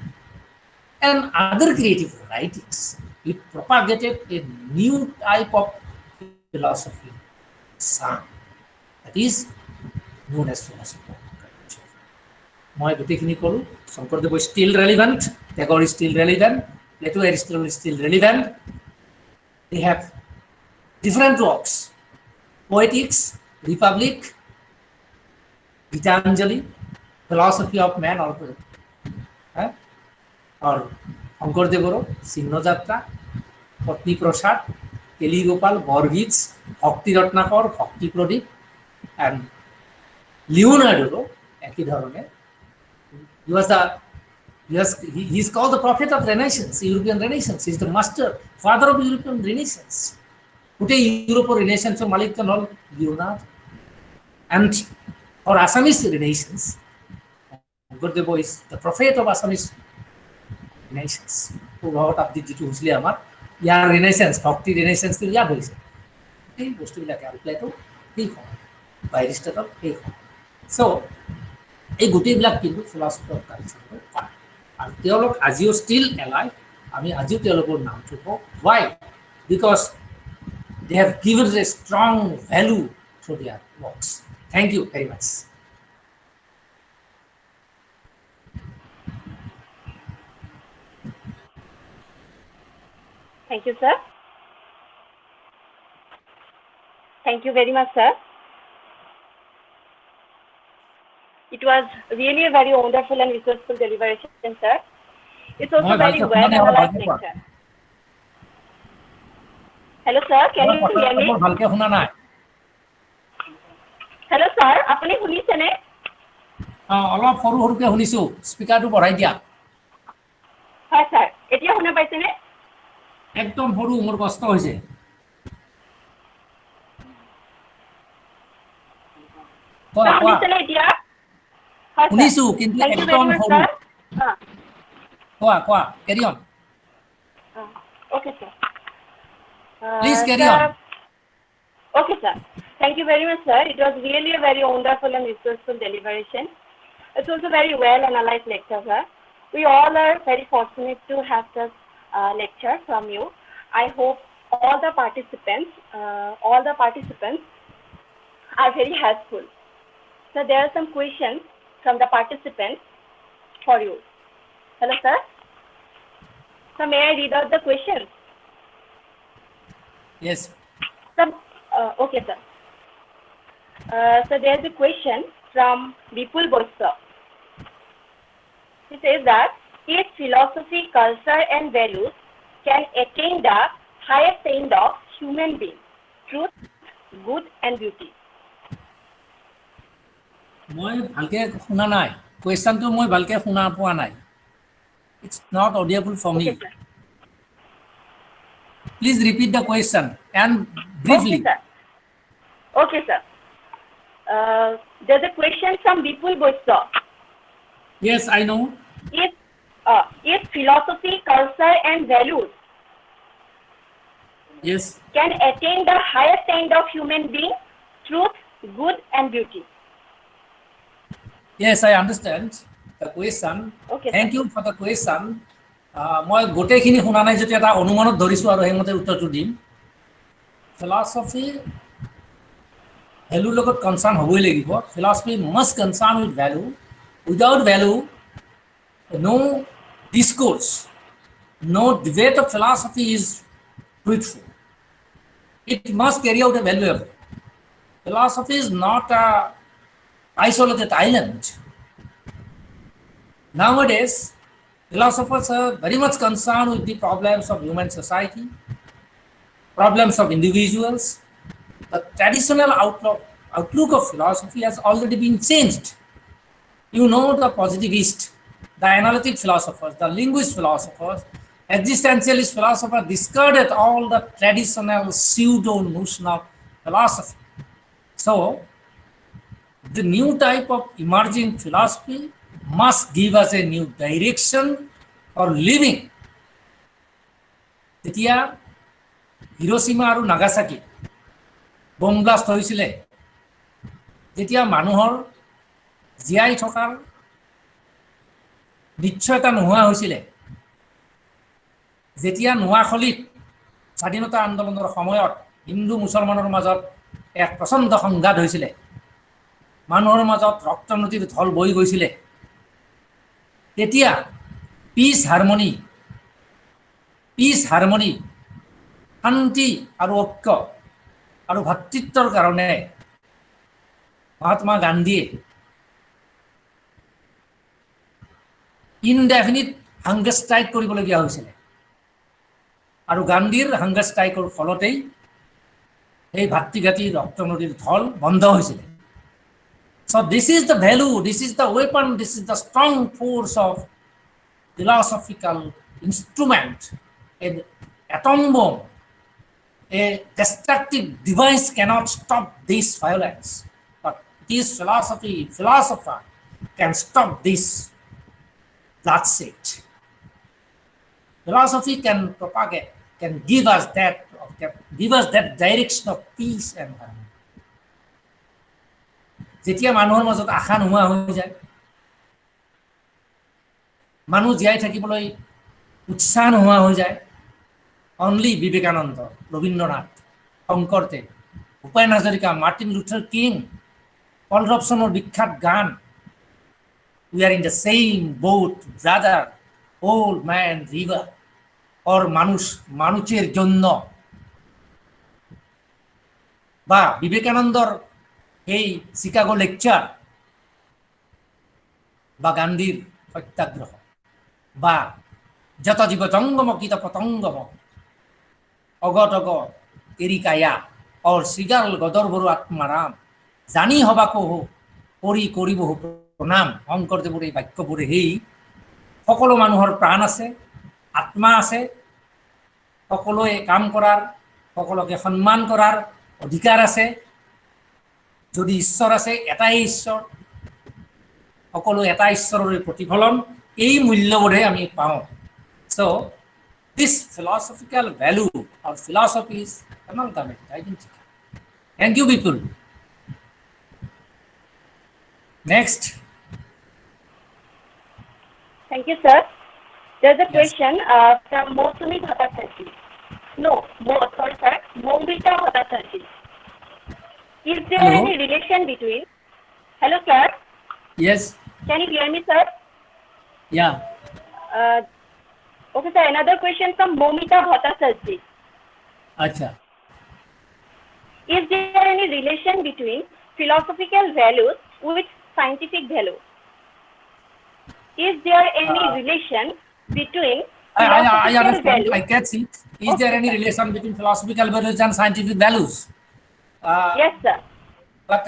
and other creative writings, he propagated a new type of philosophy, that is known as philosophy. মই গোটেইখিনি ক'লো Sankardev still relevant Tagore still relevant Plato Aristotle still relevant they have different works Poetics Republic Gitanjali philosophy of men और শংকৰদেৱৰো চিহ্নযাত্ৰা পত্নী প্ৰসাদ কেলিগোপাল বৰগীত ভক্তি ৰত্নাকৰ ভক্তি প্ৰদীপ and লিওনাৰ্ডোৰো একই ধৰণে he is called the prophet of Renaissance, European Renaissance. He is the master, father of European Renaissance. Today, European Renaissance of Malik Kanol, Leonardo. And for Assamese Renaissance, Gurdev is the prophet of Assamese Renaissance. Who wrote up the Jitu Husli Amar, Yar Renaissance, Bhakti Renaissance, to Yar Boys. He was to be like Plato, he by Aristotle, he. So, এই গোটেইবিলাক কিন্তু philosophy of কালচাৰৰ part আৰু তেওঁলোক আজিও steel alive আমি আজিও তেওঁলোকৰ নামটো কওঁ why because they have given a strong value through their works thank you very much Thank you, sir. Thank you very much, sir. It was really a very wonderful and resourceful deliberation, sir. It's also very well analyzed lecture. Hello, sir. Can you hear me? Hello, sir. Apni hunise ne? অলপ সৰু সৰুকে শুনিছো স্পিকাৰটো বঢ়াই দিয়া হয় sir এতিয়া শুনা পাইছে নে একদম সৰু মোৰ কষ্ট হৈছে কোৱা শুনিছে নে এতিয়া শুনিছো কিন্তু একদম সৰু কোৱা carry on okay sir please carry on okay sir thank you very much sir it was really a very wonderful and resourceful deliberation it's also very well analyzed lecture sir we all are very fortunate to have this lecture from you I hope all the participants are very helpful so there are some questions from the participants for you. Hello, sir. So, may I read out the questions? Yes. Okay, sir. So, there is a question from Vipul Bossa. He says that if philosophy, culture, and values can attain the highest end of human being, truth, good, and beauty. মই ভালকে শুনা নাই কোৱেশ্চনটো মই ভালকে শুনা পোৱা নাই it's not audible for me Please repeat the question and briefly. Okay, sir. Okay, sir. There's a question from Vipul Boissa. Yes, I know. If philosophy, culture, and values Yes. can attain the highest end of human being, truth, good, and beauty. Yes, I understand the question. Okay, Thank you for the question. মই গোটেইখিনি শুনা নাই যদি এটা অনুমানত ধৰিছো আৰু হেমতে উত্তৰটো দিম ফিলসফি ভ্যালু লগত কনসার্ন হবই লাগিব philosophy must concern with value without value no discourse no debate of philosophy is truthful it must carry out a value philosophy is not a isolated island nowadays philosophers are very much concerned with the problems of human society, problems of individuals. The traditional outlook of philosophy has already been changed. You know, the positivist, the analytic philosophers, the linguist philosophers, existentialist philosophers discarded all the traditional pseudo notion of philosophy. So, the new type of emerging philosophy must give us a new direction for living. তেতিয়া হিৰোশিমা আৰু Nagasaki bomb blast হৈছিলে যেতিয়া মানুহৰ জীয়াই থকাৰ নিশ্চয়তা নোহোৱা হৈছিলে যেতিয়া নোৱাখলিত স্বাধীনতা আন্দোলনৰ সময়ত হিন্দু মুছলমানৰ মাজত এক প্ৰচণ্ড সংঘাত হৈছিলে মানুহৰ মাজত ৰক্ত নদীৰ ঢল বৈ গৈছিলে তেতিয়া পিস হাৰমনি শান্তি আৰু ঐক্য আৰু ভাতৃত্বৰ কাৰণে মহাত্মা গান্ধীয়ে ইনডেফিনিট হাংগাৰ ষ্ট্ৰাইক কৰিবলগীয়া হৈছিল আৰু গান্ধীৰ হাংগাৰ ষ্ট্ৰাইকৰ ফলতেই এই ভাতৃঘাতী ৰক্ত নদীৰ ঢল বন্ধ হৈছিল So this is the value, this is the weapon, this is the strong force of philosophical instrument. An atom bomb, a destructive device cannot stop this violence. But this philosopher can stop this bloodshed. Philosophy can propagate, can give us that direction of peace and harmony. যেতিয়া মানুহৰ মাজত আশা নোহোৱা হৈ যায় মানুহ জীয়াই থাকিবলৈ উৎসাহ নোহোৱা হৈ যায় only Vivekananda Rabindranath Sankardev Bhupen Hazarika Martin Luther King Paul ৰবসনৰ বিখ্যাত গান we are in the same boat brother old man river or মানুষের জন্য বা বিবেকানন্দর এই চিকাগো লেকচার বা গান্ধীর সত্যাগ্রহ বা যত জীব জঙ্গম কীট পতঙ্গম অগট অগ এরিকায়া অর শ্রীগাল গদর্বরু আত্মারাম জানি হবাকো কৰি কৰিব প্ৰণাম শংকৰদেৱৰ এই বাক্যবোৰে সেই সকলো মানুহৰ প্ৰাণ আছে আত্মা আছে সকলোৱে কাম কৰাৰ সকলোকে সন্মান কৰাৰ অধিকাৰ আছে যদি ঈশ্বৰ আছে এটাই ঈশ্বৰ সকলো এটা ঈশ্বৰৰ প্ৰতিফলন এই মূল্যবোধে আমি পাওঁ so this philosophical value or philosophy is amalgamated identity thank you people next Thank you, sir. There's a question from Mosumi Bhattacharjee. Sorry, sir. Momita Bhattacharjee. Is there Hello? any relation between? Hello, sir. yes Can you hear me, sir? yeah Okay, sir. Another question from Momita Bhattacharjee. acha Is there any relation between philosophical values with scientific value? Is there any relation between philosophical values? I catch it. Is there any relation between philosophical values and scientific values? Yes, sir. But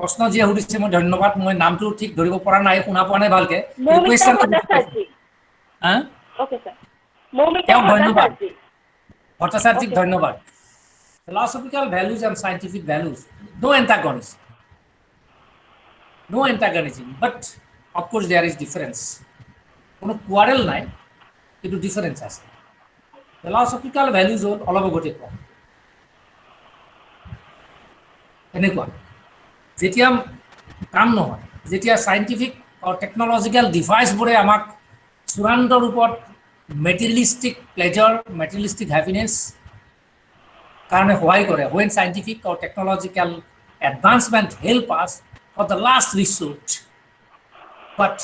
প্ৰশ্ন যে সুধিছে মই ধন্যবাদ মই নামটো ঠিক ধৰিব পৰা নাই শুনা পোৱা নাই ভালকে Momita Bhattacharjee. হা Okay, sir. Momita তেওঁ ধন্যবাদ Bhattacharjee. Bhattacharya, Okay. dhanyabad. Philosophical values and scientific values, no antagonism. No antagonism, but of course there is difference. কোনো কোয়ারেল নাই, কিন্তু ডিফারেন্স আছে। ফিলসফিক্যাল ভ্যালুজ হ'ল অলপ আগতে কোৱা এনেকুৱা, যেতিয়া কাম নহয়, যেতিয়া চাইণ্টিফিক আৰু টেকনলজিকেল ডিভাইচবোৰে আমাক চূড়ান্ত ৰূপত মেটেৰিয়েলিষ্টিক প্লেজাৰ, মেটেৰিয়েলিষ্টিক হেপিনেছ কাৰণে সহায় কৰে, when scientific or technological advancement help us for the last resort, but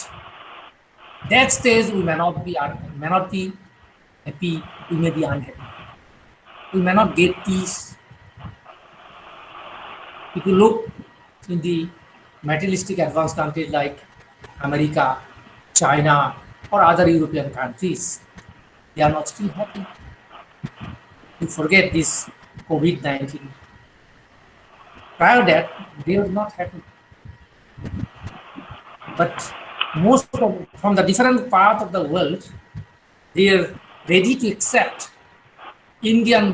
that stage we may not be happy, we may be unhappy, we may not get peace. If you look in the materialistic advanced countries like America, China, or other European countries, they are not still happy. You forget this COVID-19. Prior that, they were not happy. But most of, from the different part of the world, they are ready to accept Indian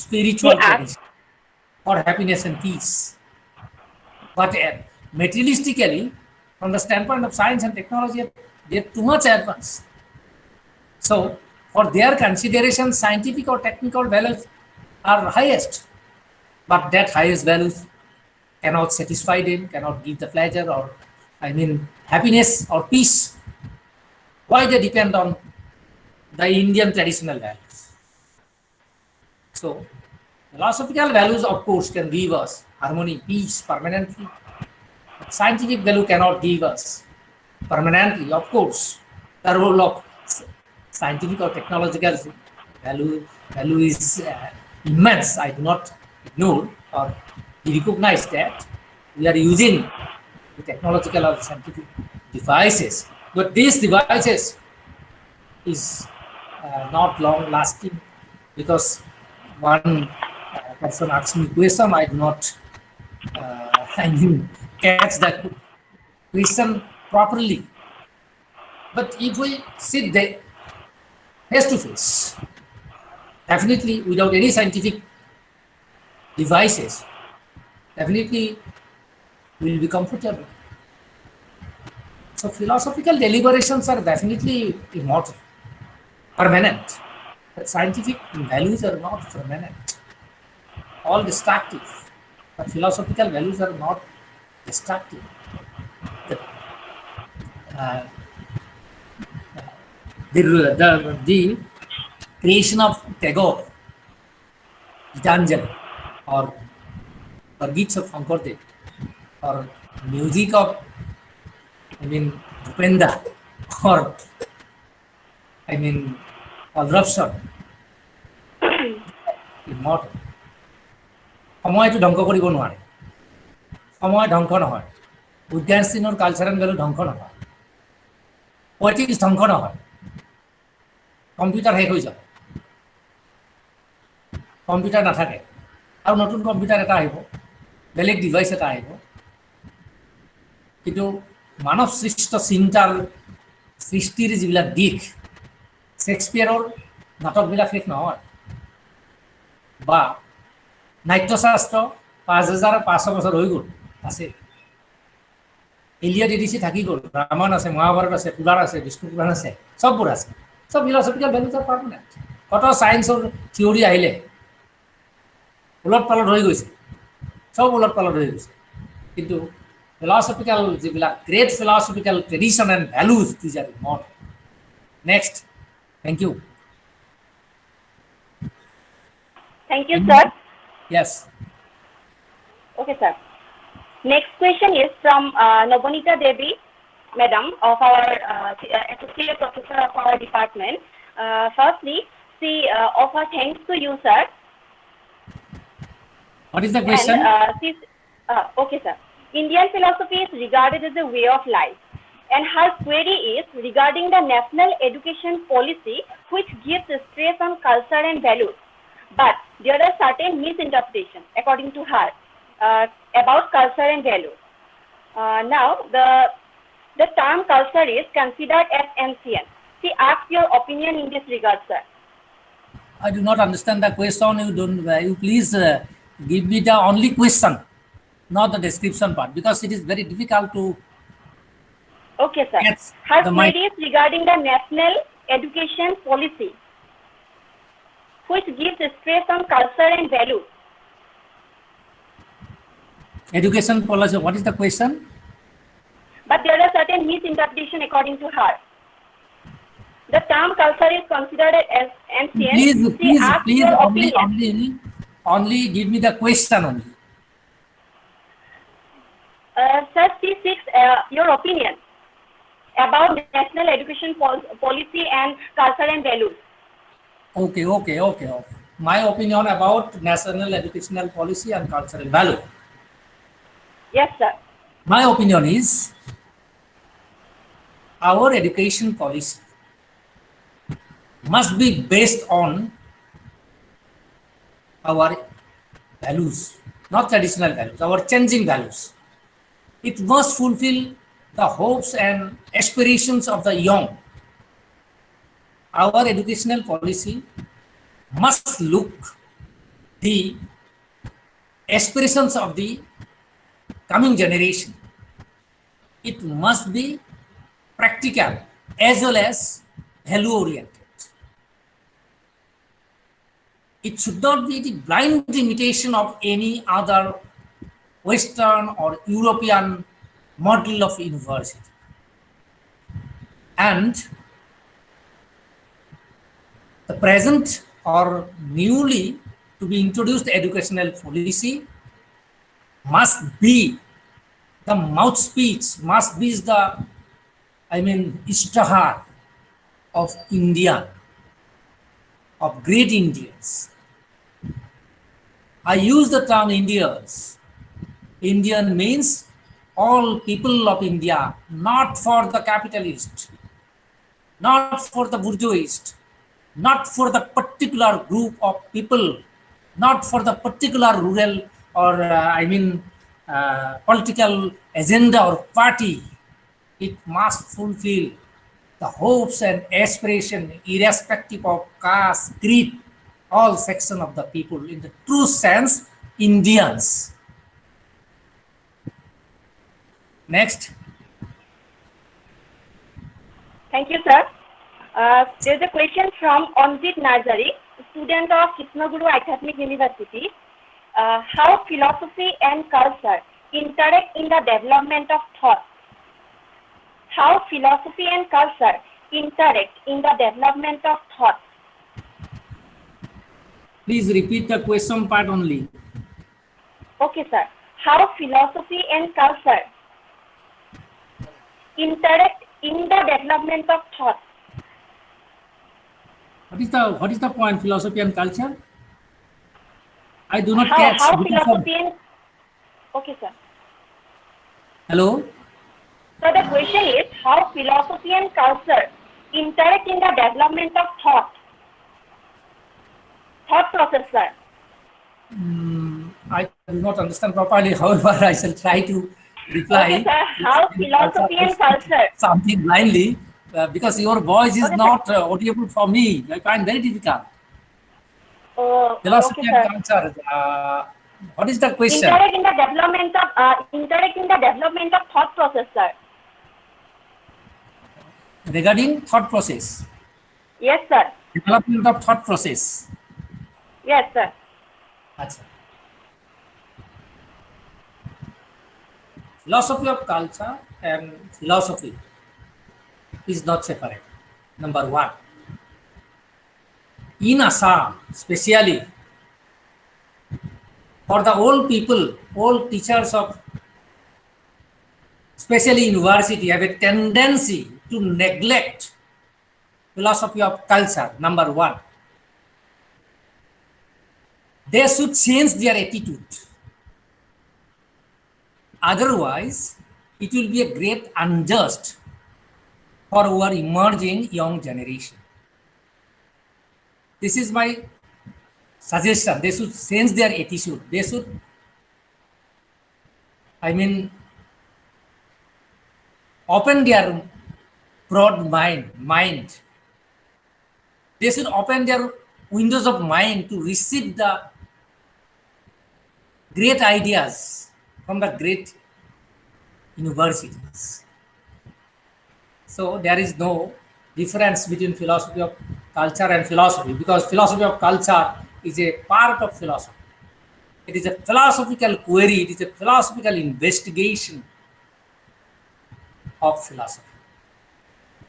spiritual tradition for happiness and peace. But materialistically, from the standpoint of science and technology, they are too much advanced. So, for their consideration, scientific or technical values are highest. But that highest values cannot satisfy them, cannot give the pleasure or, happiness or peace. Why they depend on the Indian traditional values? So, philosophical values, of course, can give us harmony, peace permanently. But scientific value cannot give us permanently. Of course, the role of scientific or technological value is immense. I do not ignore or recognize that we are using the technological or scientific devices, but these devices is not long lasting, because one person asked me question, I do not catch that question properly. But if we sit there face to face, definitely without any scientific devices, definitely we will be comfortable. So philosophical deliberations are definitely immortal, permanent. But scientific values are not permanent, all destructive. But philosophical values are not destructive. The creation of Tagore, Gitanjali, or Gits of Shankardev, or music of Bhupendra, or Alrapson, immortal. সময়টো ধ্বংস কৰিব নোৱাৰে, সময় ধ্বংস নহয়, উইগেনষ্টিনৰ cultural ভেলু ধ্বংস নহয়, পলিটিক্স ধ্বংস নহয়, কম্পিউটাৰ শেষ হৈ যাব, কম্পিউটাৰ নাথাকে আৰু নতুন কম্পিউটাৰ এটা আহিব, বেলেগ ডিভাইচ এটা আহিব, কিন্তু মানৱ সৃষ্ট চিন্তাৰ সৃষ্টিৰ যিবিলাক দিশ, শ্বেক্সপিয়াৰৰ নাটকবিলাক শেষ নহয়, বা নাট্যশাস্ত্ৰ 5500 বছৰ হৈ গ'ল আছে, এলিয়ট এডিচি থাকি গ'ল, ৰামায়ণ আছে, মহাভাৰত আছে, পুৰাণ আছে, বিষ্ণু পুৰাণ আছে, চববোৰ আছে, চব ফিলচফিকেল ভেলুজ অফ পাৰ্মানেণ্ট। কত চায়েন্সৰ থিয়ৰী আহিলে উলট পালট হৈ গৈছে, চব উলট পালট হৈ গৈছে, কিন্তু ফিলচফিকেল যিবিলাক great philosophical tradition and values these are not. Next, thank you. Thank you, sir. Yes. Okay, sir. Next question is from Nobonita Devi, madam, of our associate professor of our department. Firstly, she offer thanks to you, sir. What is the question? And, okay, sir. Indian philosophy is regarded as a way of life, and her query is regarding the national education policy, which gives stress on culture and values. But there are certain misinterpretations, according to her, about culture and values. Now, the term culture is considered as ancient. She asks your opinion in this regard, sir. I do not understand the question. You don't. You please give me the only question, not the description part, because it is very difficult to Okay, sir. catch Her the mic. query is regarding the national education policy, which gives stress on culture and values. Education policy. What is the question? But there are certain misinterpretation according to her. The term culture is considered as ancient. She asked Please, your opinion. only give me the question only. Sir, she seeks your opinion about national education policy and culture and values. Okay. My opinion about national educational policy and cultural value. Yes, sir. My opinion is our education policy must be based on our values, not traditional values, our changing values. It must fulfill the hopes and aspirations of the young. Our educational policy must look the aspirations of the coming generation. It must be practical as well as value oriented. It should not be the blind imitation of any other Western or European model of university. And the present or newly to be introduced educational policy must be the mouth speech, must be the, ishtihar of India, of great Indians. I use the term Indians. Indian means all people of India, not for the capitalist, not for the bourgeois, not for the particular group of people, not for the particular rural or political agenda or party. It must fulfill the hopes and aspiration irrespective of caste, creed, all section of the people. In the true sense, Indians. Next. Thank you, sir. There's a question from Anjit Nazari, student of Krishnaguru Adhyatmik University. How philosophy and culture interact in the development of thought? How philosophy and culture interact in the development of thought? Please repeat the question part only. Okay, sir. How philosophy and culture interact in the development of thought? What is the point, philosophy and culture? I do not How catch. philosophy and... Okay, sir. Hello? So the question is how philosophy and culture interact in the development of thought. Thought process, sir. I do not understand properly. However, I shall try to reply. Okay, sir. How philosophy and culture. Something blindly, because your voice is Okay, not audible for me. I find very difficult. Philosophy Okay, and culture. What is the question? Interact in the development of thought process, sir. Regarding thought process. Yes, sir. Development of thought process. Yes, sir. Achha. Philosophy of culture and philosophy is not separate. Number one. In Assam, especially for the old people, old teachers of especially university have a tendency to neglect philosophy of culture, number one. They should change their attitude. Otherwise, it will be a great unjust for our emerging young generation. This is my suggestion. They should change their attitude. They should, open their broad mind. They should open their windows of mind to receive the great ideas from the great universities. So there is no difference between philosophy of culture and philosophy, because philosophy of culture is a part of philosophy. It is a philosophical query, it is a philosophical investigation of philosophy.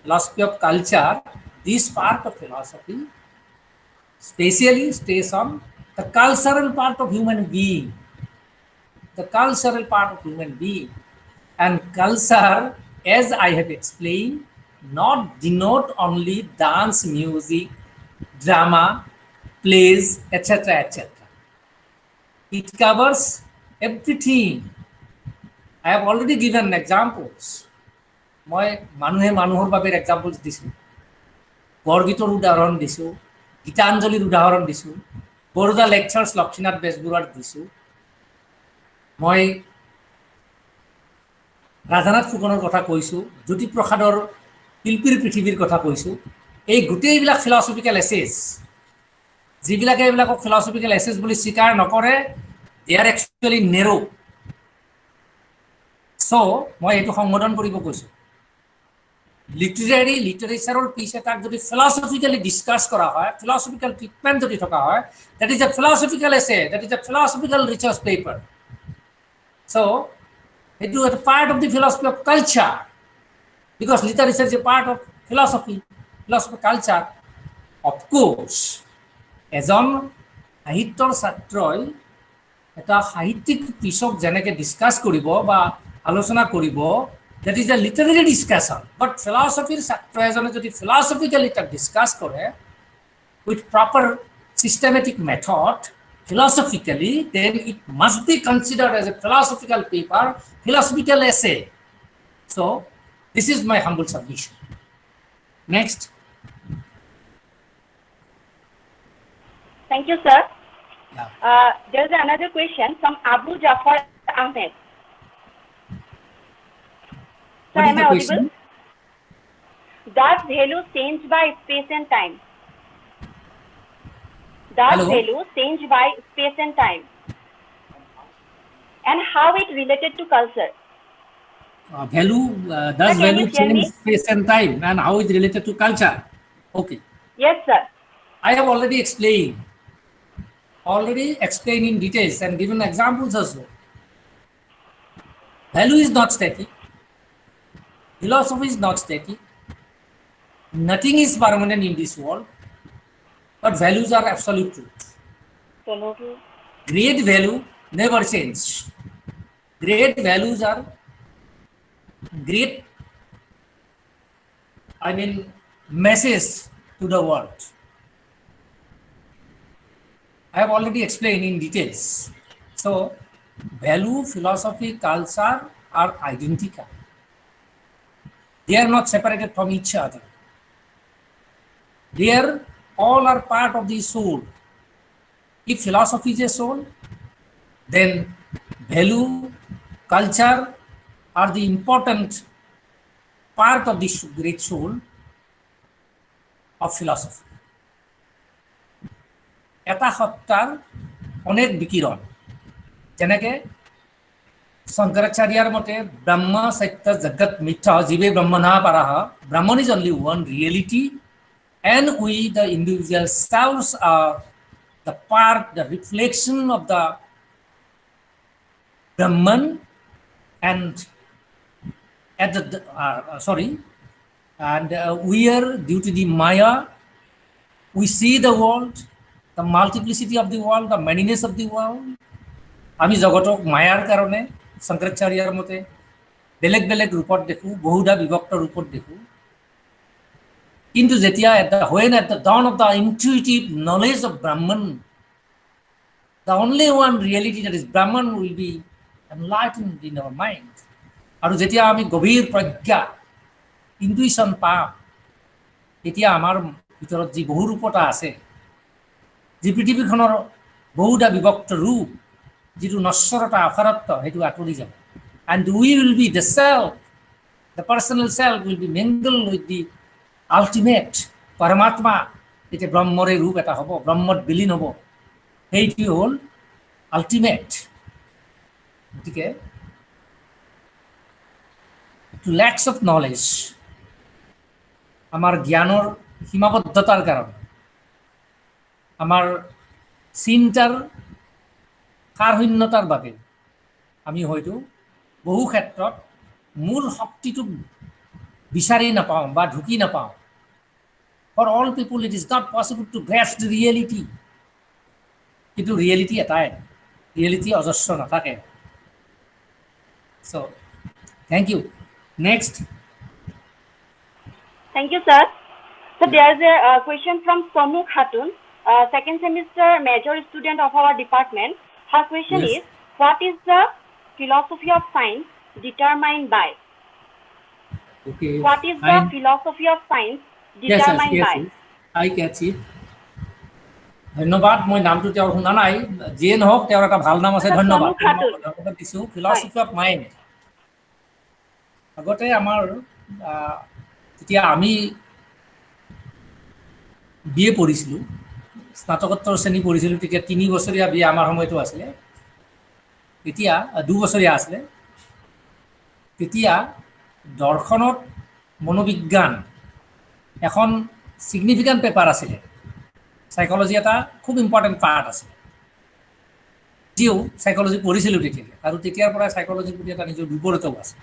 Philosophy of culture, this part of philosophy, specially stays on the cultural part of human being. The cultural part of human being. And culture, as I have explained, not denote only dance, music, drama, plays, etc., etc. It covers everything. I have already given examples. মই মানুহে মানুহৰ বাবে examples দিছোঁ, বৰগীতৰ উদাহৰণ দিছোঁ, গীতাঞ্জলিৰ উদাহৰণ দিছোঁ, বৰোদা লেকচাৰ্ছ লক্ষ্মীনাথ বেজবৰুৱাৰ দিছোঁ, মই ৰাধানাথ ফুকনৰ কথা কৈছোঁ, জ্যোতিপ্ৰসাদৰ শিল্পীৰ পৃথিৱীৰ কথা কৈছোঁ। এই গোটেইবিলাক ফিলচফিকেল এছেজ, যিবিলাকে এইবিলাকক ফিলচফিকেল এছেজ বুলি স্বীকাৰ নকৰে, দে আৰ একচুৱেলি নেৰো। চ' মই এইটো সংবোধন কৰিব কৈছোঁ, লিটাৰেচাৰৰ পিছ এটাক যদি ফিলচফিকেলি ডিছকাছ কৰা হয়, ফিলচফিকেল ট্ৰিটমেণ্ট যদি থকা হয়, দেট ইজ এ ফিলচফিকেল এছে, that is a philosophical research paper. চ' it is a part of the philosophy of culture, because literature is a part of philosophy of culture. Of course, এজন সাহিত্যৰ ছাত্ৰই এটা সাহিত্যিক পিছক যেনেকৈ ডিছকাছ কৰিব বা আলোচনা কৰিব, that is a literary discussion. But philosophyৰ ছাত্ৰ এজনে যদি philosophically তাক ডিছকাছ কৰে with proper systematic method, philosophically, then it must be considered as a philosophical paper, philosophical essay. So, this is my humble submission. Next. Thank you, sir. Yeah. There is another question from Abu Jafar Ahmed. Sir, What is am the I question? audible? Does value change by space and time? Does Hello? value change by space and time? And how it related to culture? Does Sir, can value you hear me? change space and time, and how is related to culture? Okay. Yes, sir. I have already explained in details and given examples also. Value is not static. Philosophy is not static. Nothing is permanent in this world, but values are absolute truth. Great value never change. Great values are great, message to the world. I have already explained in details. So, value, philosophy, culture are identical. They are not separated from each other. They are all are part of the soul. If philosophy is a soul, then value, culture are the important part of this great soul of philosophy. এটা সত্তাৰ অনেক বিকিৰণ, যেনেকৈ শংকৰাচাৰ্যৰ মতে ব্ৰহ্ম সত্য জগত মিথ্যা জীৱে ব্ৰহ্ম না পাৰহ, Brahman is only one reality, and we the individual selves are the part, the reflection of the Brahman, and at the we are, due to the Maya, we see the world, the multiplicity of the world, the manyness of the world. আমি জগতক মায়াৰ কাৰণে শংকৰাচাৰ্যৰ মতে বেলেগ বেলেগ ৰূপত দেখোঁ, বহুধা বিভক্ত ৰূপত দেখোঁ। কিন্তু যেতিয়া when at the dawn of the intuitive knowledge of Brahman, the only one reality, that is Brahman, will be enlightened in our mind. আৰু যেতিয়া আমি গভীৰ প্ৰজ্ঞা, ইনটুইশ্যন পাওঁ, তেতিয়া আমাৰ ভিতৰত যি বহুৰূপতা আছে, যি পৃথিৱীখনৰ বহুধা বিভক্ত ৰূপ, যিটো নশ্বৰতা অসাৰত্ব, সেইটো আঁতৰি যাব। And we will be the self, the personal self will be mingled with the ultimate Paramatma, এতিয়া ব্ৰহ্মৰে ৰূপ এটা হ'ব, ব্ৰহ্মত বিলীন হ'ব, সেইটোৱে হ'ল আল্টিমেট। গতিকে লেক্স অফ নলেজ, আমাৰ জ্ঞানৰ সীমাবদ্ধতাৰ কাৰণে, আমাৰ চিন্তাৰ সাৰশূন্যতাৰ বাবে আমি হয়তো বহু ক্ষেত্ৰত মূল শক্তিটো বিচাৰি নাপাওঁ বা ঢুকি নাপাওঁ। For all people it is not possible to grasp the reality. কিন্তু ৰিয়েলিটি এটাই, ৰিয়েলিটি অজস্ৰ নাথাকে। So' thank you. Next. Thank you, sir. So there's a question from Somu Khatun, second semester major student of our department. Her question Yes. is, what is the philosophy of science determined by? Okay. What is the philosophy of science determined by? I catch it. ধন্যবাদ। মই নামটো তেওঁৰ শুনা নাই, যিয়ে নহওক তেওঁৰ এটা ভাল নাম আছে, ধন্যবাদ। ধন্যবাদ দিছোঁ। Philosophy of mind. আগতে আমাৰ যেতিয়া আমি BA পঢ়িছিলোঁ, স্নাতকোত্তৰ শ্ৰেণী পঢ়িছিলোঁ, তেতিয়া 3 বছৰীয়া BA আমাৰ সময়তো আছিলে, তেতিয়া 2 বছৰীয়া আছিলে। তেতিয়া দৰ্শনত মনোবিজ্ঞান এখন ছিগনিফিকেণ্ট পেপাৰ আছিলে। সাইকোলজি এটা খুব ইম্পৰ্টেণ্ট পাৰ্ট আছে। যদিও সাইকোলজি পঢ়িছিলোঁ তেতিয়া, আৰু তেতিয়াৰ পৰা সাইকোলজিৰ প্ৰতি এটা নিজৰ বিপৰীতও আছে।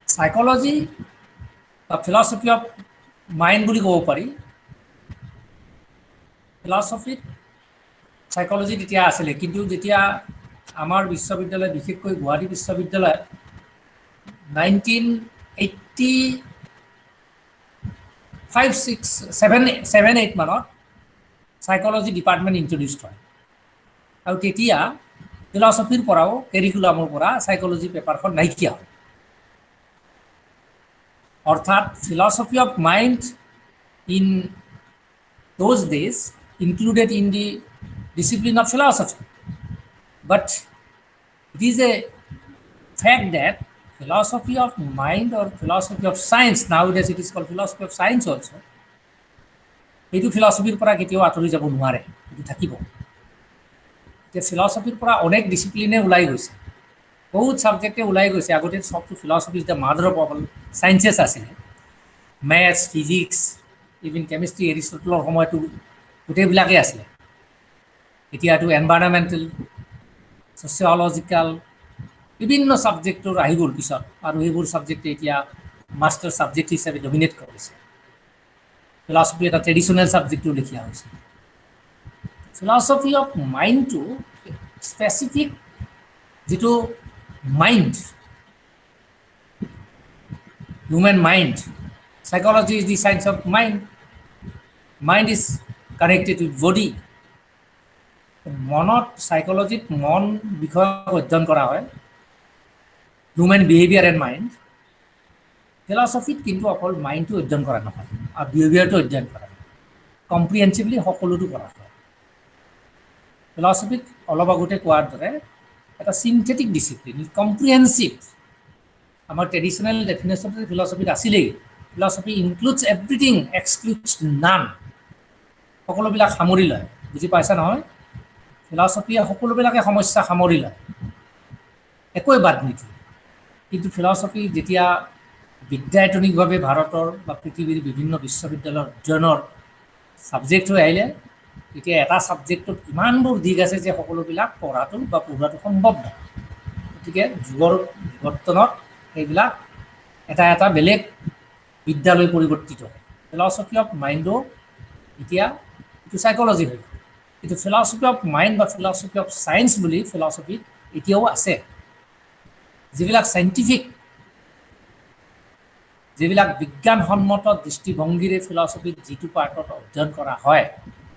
সাইকোলজি বা ফিলচফি অফ মাইণ্ড বুলি ক'ব পাৰি। ফিলচফিত সাইকোলজি তেতিয়া আছিলে, কিন্তু যেতিয়া আমাৰ বিশ্ববিদ্যালয়, বিশেষকৈ গুৱাহাটী বিশ্ববিদ্যালয়ত 1985-86-7-8 মানত সাইকোলজি ডিপাৰ্টমেণ্ট ইন্ট্ৰডিউচ হয়। আৰু তেতিয়া ফিলচফিৰ পৰাও, কেৰিকুলামৰ পৰা সাইকোলজি পেপাৰখন নাইকিয়া হয়। অৰ্থাৎ philosophy of mind in those days included in the discipline of philosophy. But it is a fact that philosophy of mind or philosophy of science, nowadays it is called philosophy of science also, এইটো ফিলচফিৰ পৰা কেতিয়াও আঁতৰি যাব নোৱাৰে, এইটো থাকিব। এতিয়া ফিলচফিৰ পৰা অনেক ডিচিপ্লিনে ওলাই গৈছে, বহুত ছাবজেক্টে ওলাই গৈছে। আগতে সবটো ফিলচফি যেতিয়া মাদাৰ অফ অল চায়েন্সেছ আছিলে, মেথছ, ফিজিক্স, ইভিন কেমিষ্ট্ৰি, এৰিষ্টটলৰ সময়তো গোটেইবিলাকেই আছিলে। এতিয়াতো এনভাইৰনমেণ্টেল, ছ'চিয়লজিকেল, বিভিন্ন ছাবজেক্টৰ আহি গ'ল পিছত, আৰু এইবোৰ ছাবজেক্টে এতিয়া মাষ্টাৰ ছাবজেক্ট হিচাপে ডমিনেট কৰিছে। ফিলচফি এটা ট্ৰেডিশ্যনেল ছাবজেক্টটো লিখা হৈছে। ফিলচফি অফ মাইণ্ডটো স্পেচিফিক যিটো mind, human mind, psychology is the science of mind. Mind is connected with body. মনত, সাইকোলজিত মন বিষয়ক অধ্যয়ন কৰা হয়, হিউমেন বিহেভিয়াৰ এণ্ড মাইণ্ড। ফিলচফিত কিন্তু অকল মাইণ্ডটো অধ্যয়ন কৰা নহয়, আৰু বিহেভিয়াৰটো অধ্যয়ন কৰা হয়, কম্প্ৰিহেনচিভলি সকলোটো কৰা হয়। ফিলচফিত অলপ আগতে কোৱাৰ দৰে এটা চিন্থেটিক ডিচিপ্লিন, কম্প্ৰিহেনচিভ। আমাৰ ট্ৰেডিশ্যনেল ডেফিনেশ্যনটো ফিলচফিত আছিলেই, ফিলচফি ইনক্লুডছ এভৰিথিং, এক্সক্লুডছ নান। সকলোবিলাক সামৰি লয়, বুজি পাইছা নহয়? ফিলচফিয়ে সকলোবিলাকে সমস্যা সামৰি লয়, একোৱে বাদ নিদিয়ে। কিন্তু ফিলচফি যেতিয়া বিদ্যায়তনিকভাৱে ভাৰতৰ বা পৃথিৱীৰ বিভিন্ন বিশ্ববিদ্যালয়ৰ অধ্যয়নৰ ছাবজেক্ট হৈ আহিলে, তেতিয়া এটা ছাবজেক্টত ইমানবোৰ দিশ আছে যে সকলোবিলাক পঢ়াটো বা পঢ়োৱাটো সম্ভৱ নহয়। গতিকে যুগৰ বিৱৰ্তনত সেইবিলাক এটা এটা বেলেগ বিদ্যালয় পৰিৱৰ্তিত হয়। ফিলচফি অফ মাইণ্ডো এতিয়া এইটো সাইকোলজি হৈ গ'ল, কিন্তু ফিলচফি অফ মাইণ্ড বা ফিলচফি অফ চায়েন্স বুলি ফিলচফিত এতিয়াও আছে। যিবিলাক চাইণ্টিফিক, যিবিলাক বিজ্ঞানসন্মত দৃষ্টিভংগীৰে ফিলচফিত যিটো পাৰ্টত অধ্যয়ন কৰা হয়,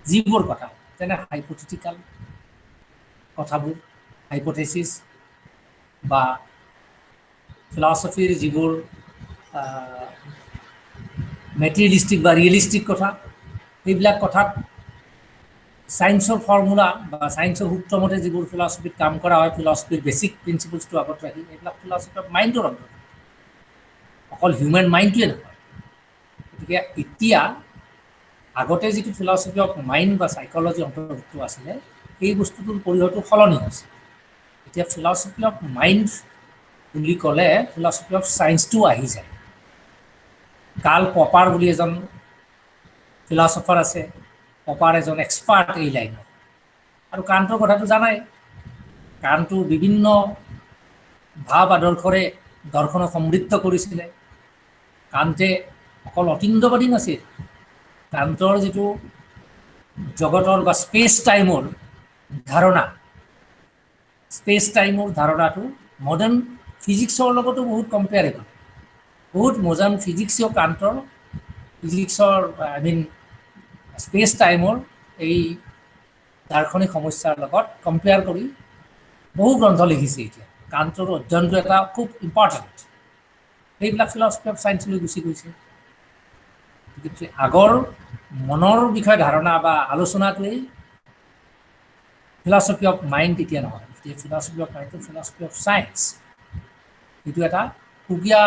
যিবোৰ কথা, যেনে হাইপথেটিকেল কথাবোৰ, হাইপথেচিছ, বা ফিলচফিৰ যিবোৰ মেটেৰিয়েলিষ্টিক বা ৰিয়েলিষ্টিক কথা, সেইবিলাক কথাত চায়েন্সৰ ফৰ্মুলা বা চায়েন্সৰ সূত্ৰমতে যিবোৰ ফিলচফিত কাম কৰা হয়, ফিলচফিৰ বেছিক প্ৰিন্সিপলছটো আগত ৰাখি, এইবিলাক ফিলচফি অফ মাইণ্ডৰ অন্তৰ্গত, অকল হিউমেন মাইণ্ডটোৱে নহয়। গতিকে এতিয়া আগতে যিটো ফিলচফি অফ মাইণ্ড বা সাইকোলজি অন্তৰ্ভুক্ত আছিলে এই বস্তুটোৰ পৰিসৰটো সলনি হৈছে এতিয়া ফিলচফি অফ মাইণ্ড বুলি ক'লে ফিলচফি অফ সায়েন্সটো আহি যায় কাৰ্ল পপাৰ বুলি এজন ফিলচফাৰ আছে পপাৰ এজন এক্সপাৰ্ট এই লাইনত আৰু কাণ্টৰ কথাটো জানাই কাণ্টটো বিভিন্ন ভাৱ আদৰ্শৰে দৰ্শনক সমৃদ্ধ কৰিছিলে কাণ্টে অকল অতীন্দ্ৰবাদী নাছিল কাণ্টৰ যিটো জগতৰ বা স্পেচ টাইমৰ ধাৰণা স্পেচ টাইমৰ ধাৰণাটো মডাৰ্ণ ফিজিক্সৰ লগতো বহুত কম্পেয়াৰেবল বহুত মডাৰ্ণ ফিজিক্সেও কাণ্টৰ ফিজিক্সৰ আই মিন স্পেচ টাইমৰ এই দাৰ্শনিক সমস্যাৰ লগত কম্পেয়াৰ কৰি বহু গ্ৰন্থ লিখিছে এতিয়া কাণ্টৰ অধ্যয়নটো এটা খুব ইম্পৰ্টেণ্ট সেইবিলাক ফিলচফি অফ চায়েন্সলৈ গুচি গৈছে গতিকে আগৰ মনৰ বিষয়ে ধাৰণা বা আলোচনাটোৱেই ফিলচফি অফ মাইণ্ড এতিয়া নহয় এতিয়া ফিলচফি অফ মাইণ্ডটো ফিলচফি অফ চায়েন্স এইটো এটা সুকীয়া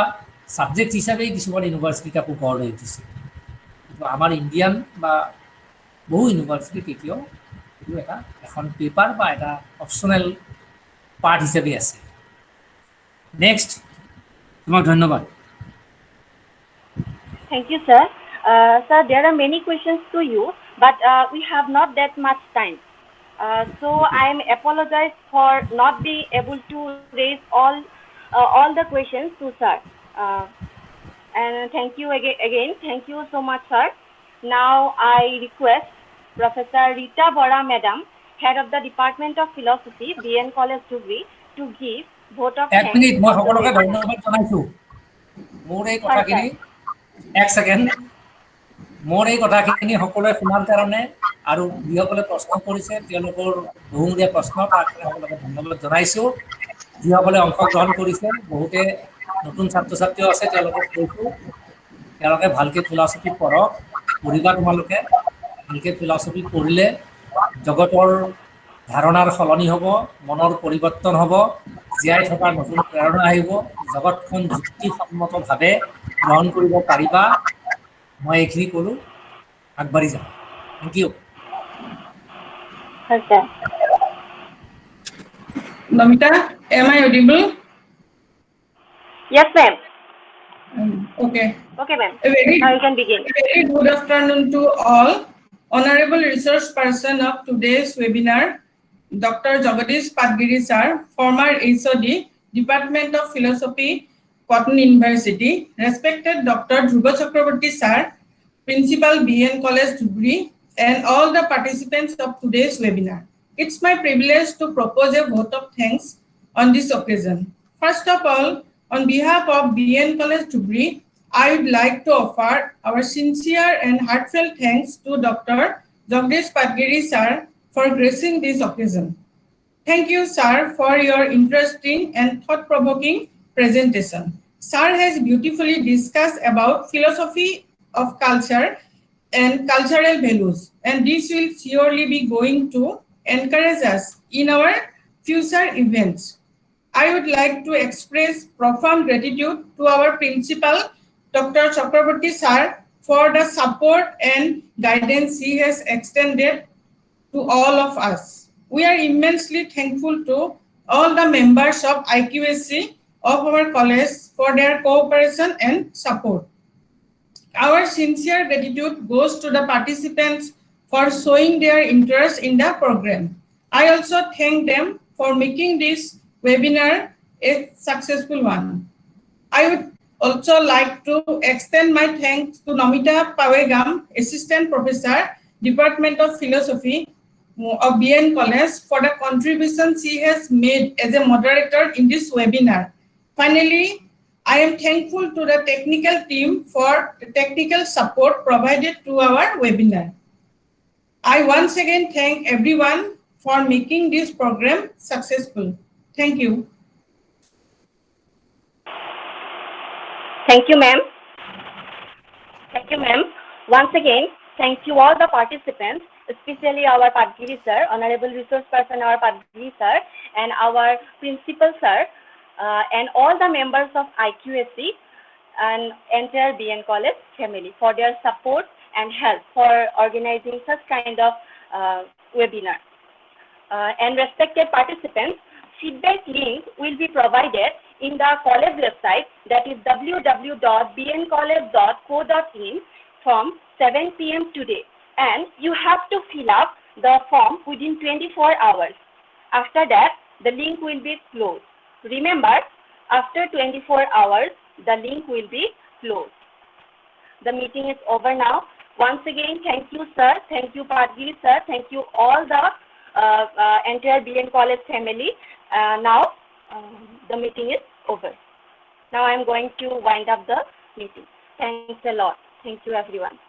ছাবজেক্ট হিচাপেই কিছুমান ইউনিভাৰ্চিটিত আকৌ গঢ় লৈ উঠিছে কিন্তু আমাৰ ইণ্ডিয়ান বা বহু ইউনিভাৰ্চিটিত এতিয়াও এইটো এটা এখন পেপাৰ বা এটা অপশ্যনেল পাৰ্ট হিচাপে আছে নেক্সট তোমাক ধন্যবাদ Thank you, sir. Sir, there are many questions to you, but we have not that much time. So I am apologize for not being able to raise all the questions to sir. And thank you again. Thank you so much, sir. Now I request Professor Rita Bora, Madam, Head of the Department of Philosophy, BN College, Dhubri, to give vote of এক thanks. Minute মই সকলোকে ধন্যবাদ জনাইছোঁ মোৰ এই কথাখিনি এক second মোৰ এই কথাখিনি সকলোৱে শুনাৰ কাৰণে আৰু যিসকলে প্ৰশ্ন কৰিছে তেওঁলোকৰ বহুমূলীয়া প্ৰশ্ন তাৰ কাৰণে সকলোকে ধন্যবাদ জনাইছোঁ যিসকলে অংশগ্ৰহণ কৰিছে বহুতে নতুন ছাত্ৰ ছাত্ৰীও আছে তেওঁলোকক কৈছোঁ তেওঁলোকে ভালকৈ ফিলচফি পঢ়ক পঢ়িবা তোমালোকে ভালকৈ ফিলচফি পঢ়িলে জগতৰ ধাৰণাৰ সলনি হ'ব মনৰ পৰিৱৰ্তন হ'ব জীয়াই থকাৰ নতুন প্ৰেৰণা আহিব জগতখন যুক্তিসন্মতভাৱে গ্ৰহণ কৰিব পাৰিবা মই এইখিনি ক'লোঁ আগবাঢ়ি যাম thank you Okay. Namita, am I audible? Yes, ma'am. Okay. Okay, ma'am. Now you can begin. A very good afternoon to all. Honorable resource person of today's webinar, Dr. Jagadish Padgiri sir, former HOD, Department of Philosophy, Cotton University, respected Dr. Dhruva Chakraborty sir, Principal BN College, Dhubri, and all the participants of today's webinar. It's my privilege to propose a vote of thanks on this occasion. First of all, on behalf of BN College, Dhubri, I would like to offer our sincere and heartfelt thanks to Dr. Jagadish Padgiri sir for gracing this occasion. Thank you, sir, for your interesting and thought-provoking presentation. Sir has beautifully discussed about philosophy of culture and cultural values, and this will surely be going to encourage us in our future events. I would like to express profound gratitude to our principal, Dr. Chakraborty sir, for the support and guidance he has extended to all of us. We are immensely thankful to all the members of IQSC of our college for their cooperation and support. Our sincere gratitude goes to the participants for showing their interest in the program. I also thank them for making this webinar a successful one. I would also like to extend my thanks to Namita Pawegam, Assistant Professor, Department of Philosophy of BN College, for the contribution she has made as a moderator in this webinar. Finally, I am thankful to the technical team for the technical support provided to our webinar. I once again thank everyone for making this program successful. Thank you. Thank you, ma'am. Thank you, ma'am. Once again, thank you all the participants, especially our Padgiri sir, Honorable Resource Person, our Padgiri sir, and our Principal sir, and all the members of IQSC and entire BN College family for their support and help for organizing such kind of webinar. And respected participants, feedback link will be provided in the college website, that is www.bncollege.co.in from 7 p.m. today. And you have to fill up the form within 24 hours. After that, the link will be closed. Remember, after 24 hours, the link will be closed. The meeting is over now. Once again, thank you, sir. Thank you, Padgiri, sir. Thank you, all the entire BN College family. Now, the meeting is over. Now, I am going to wind up the meeting. Thanks a lot. Thank you, everyone.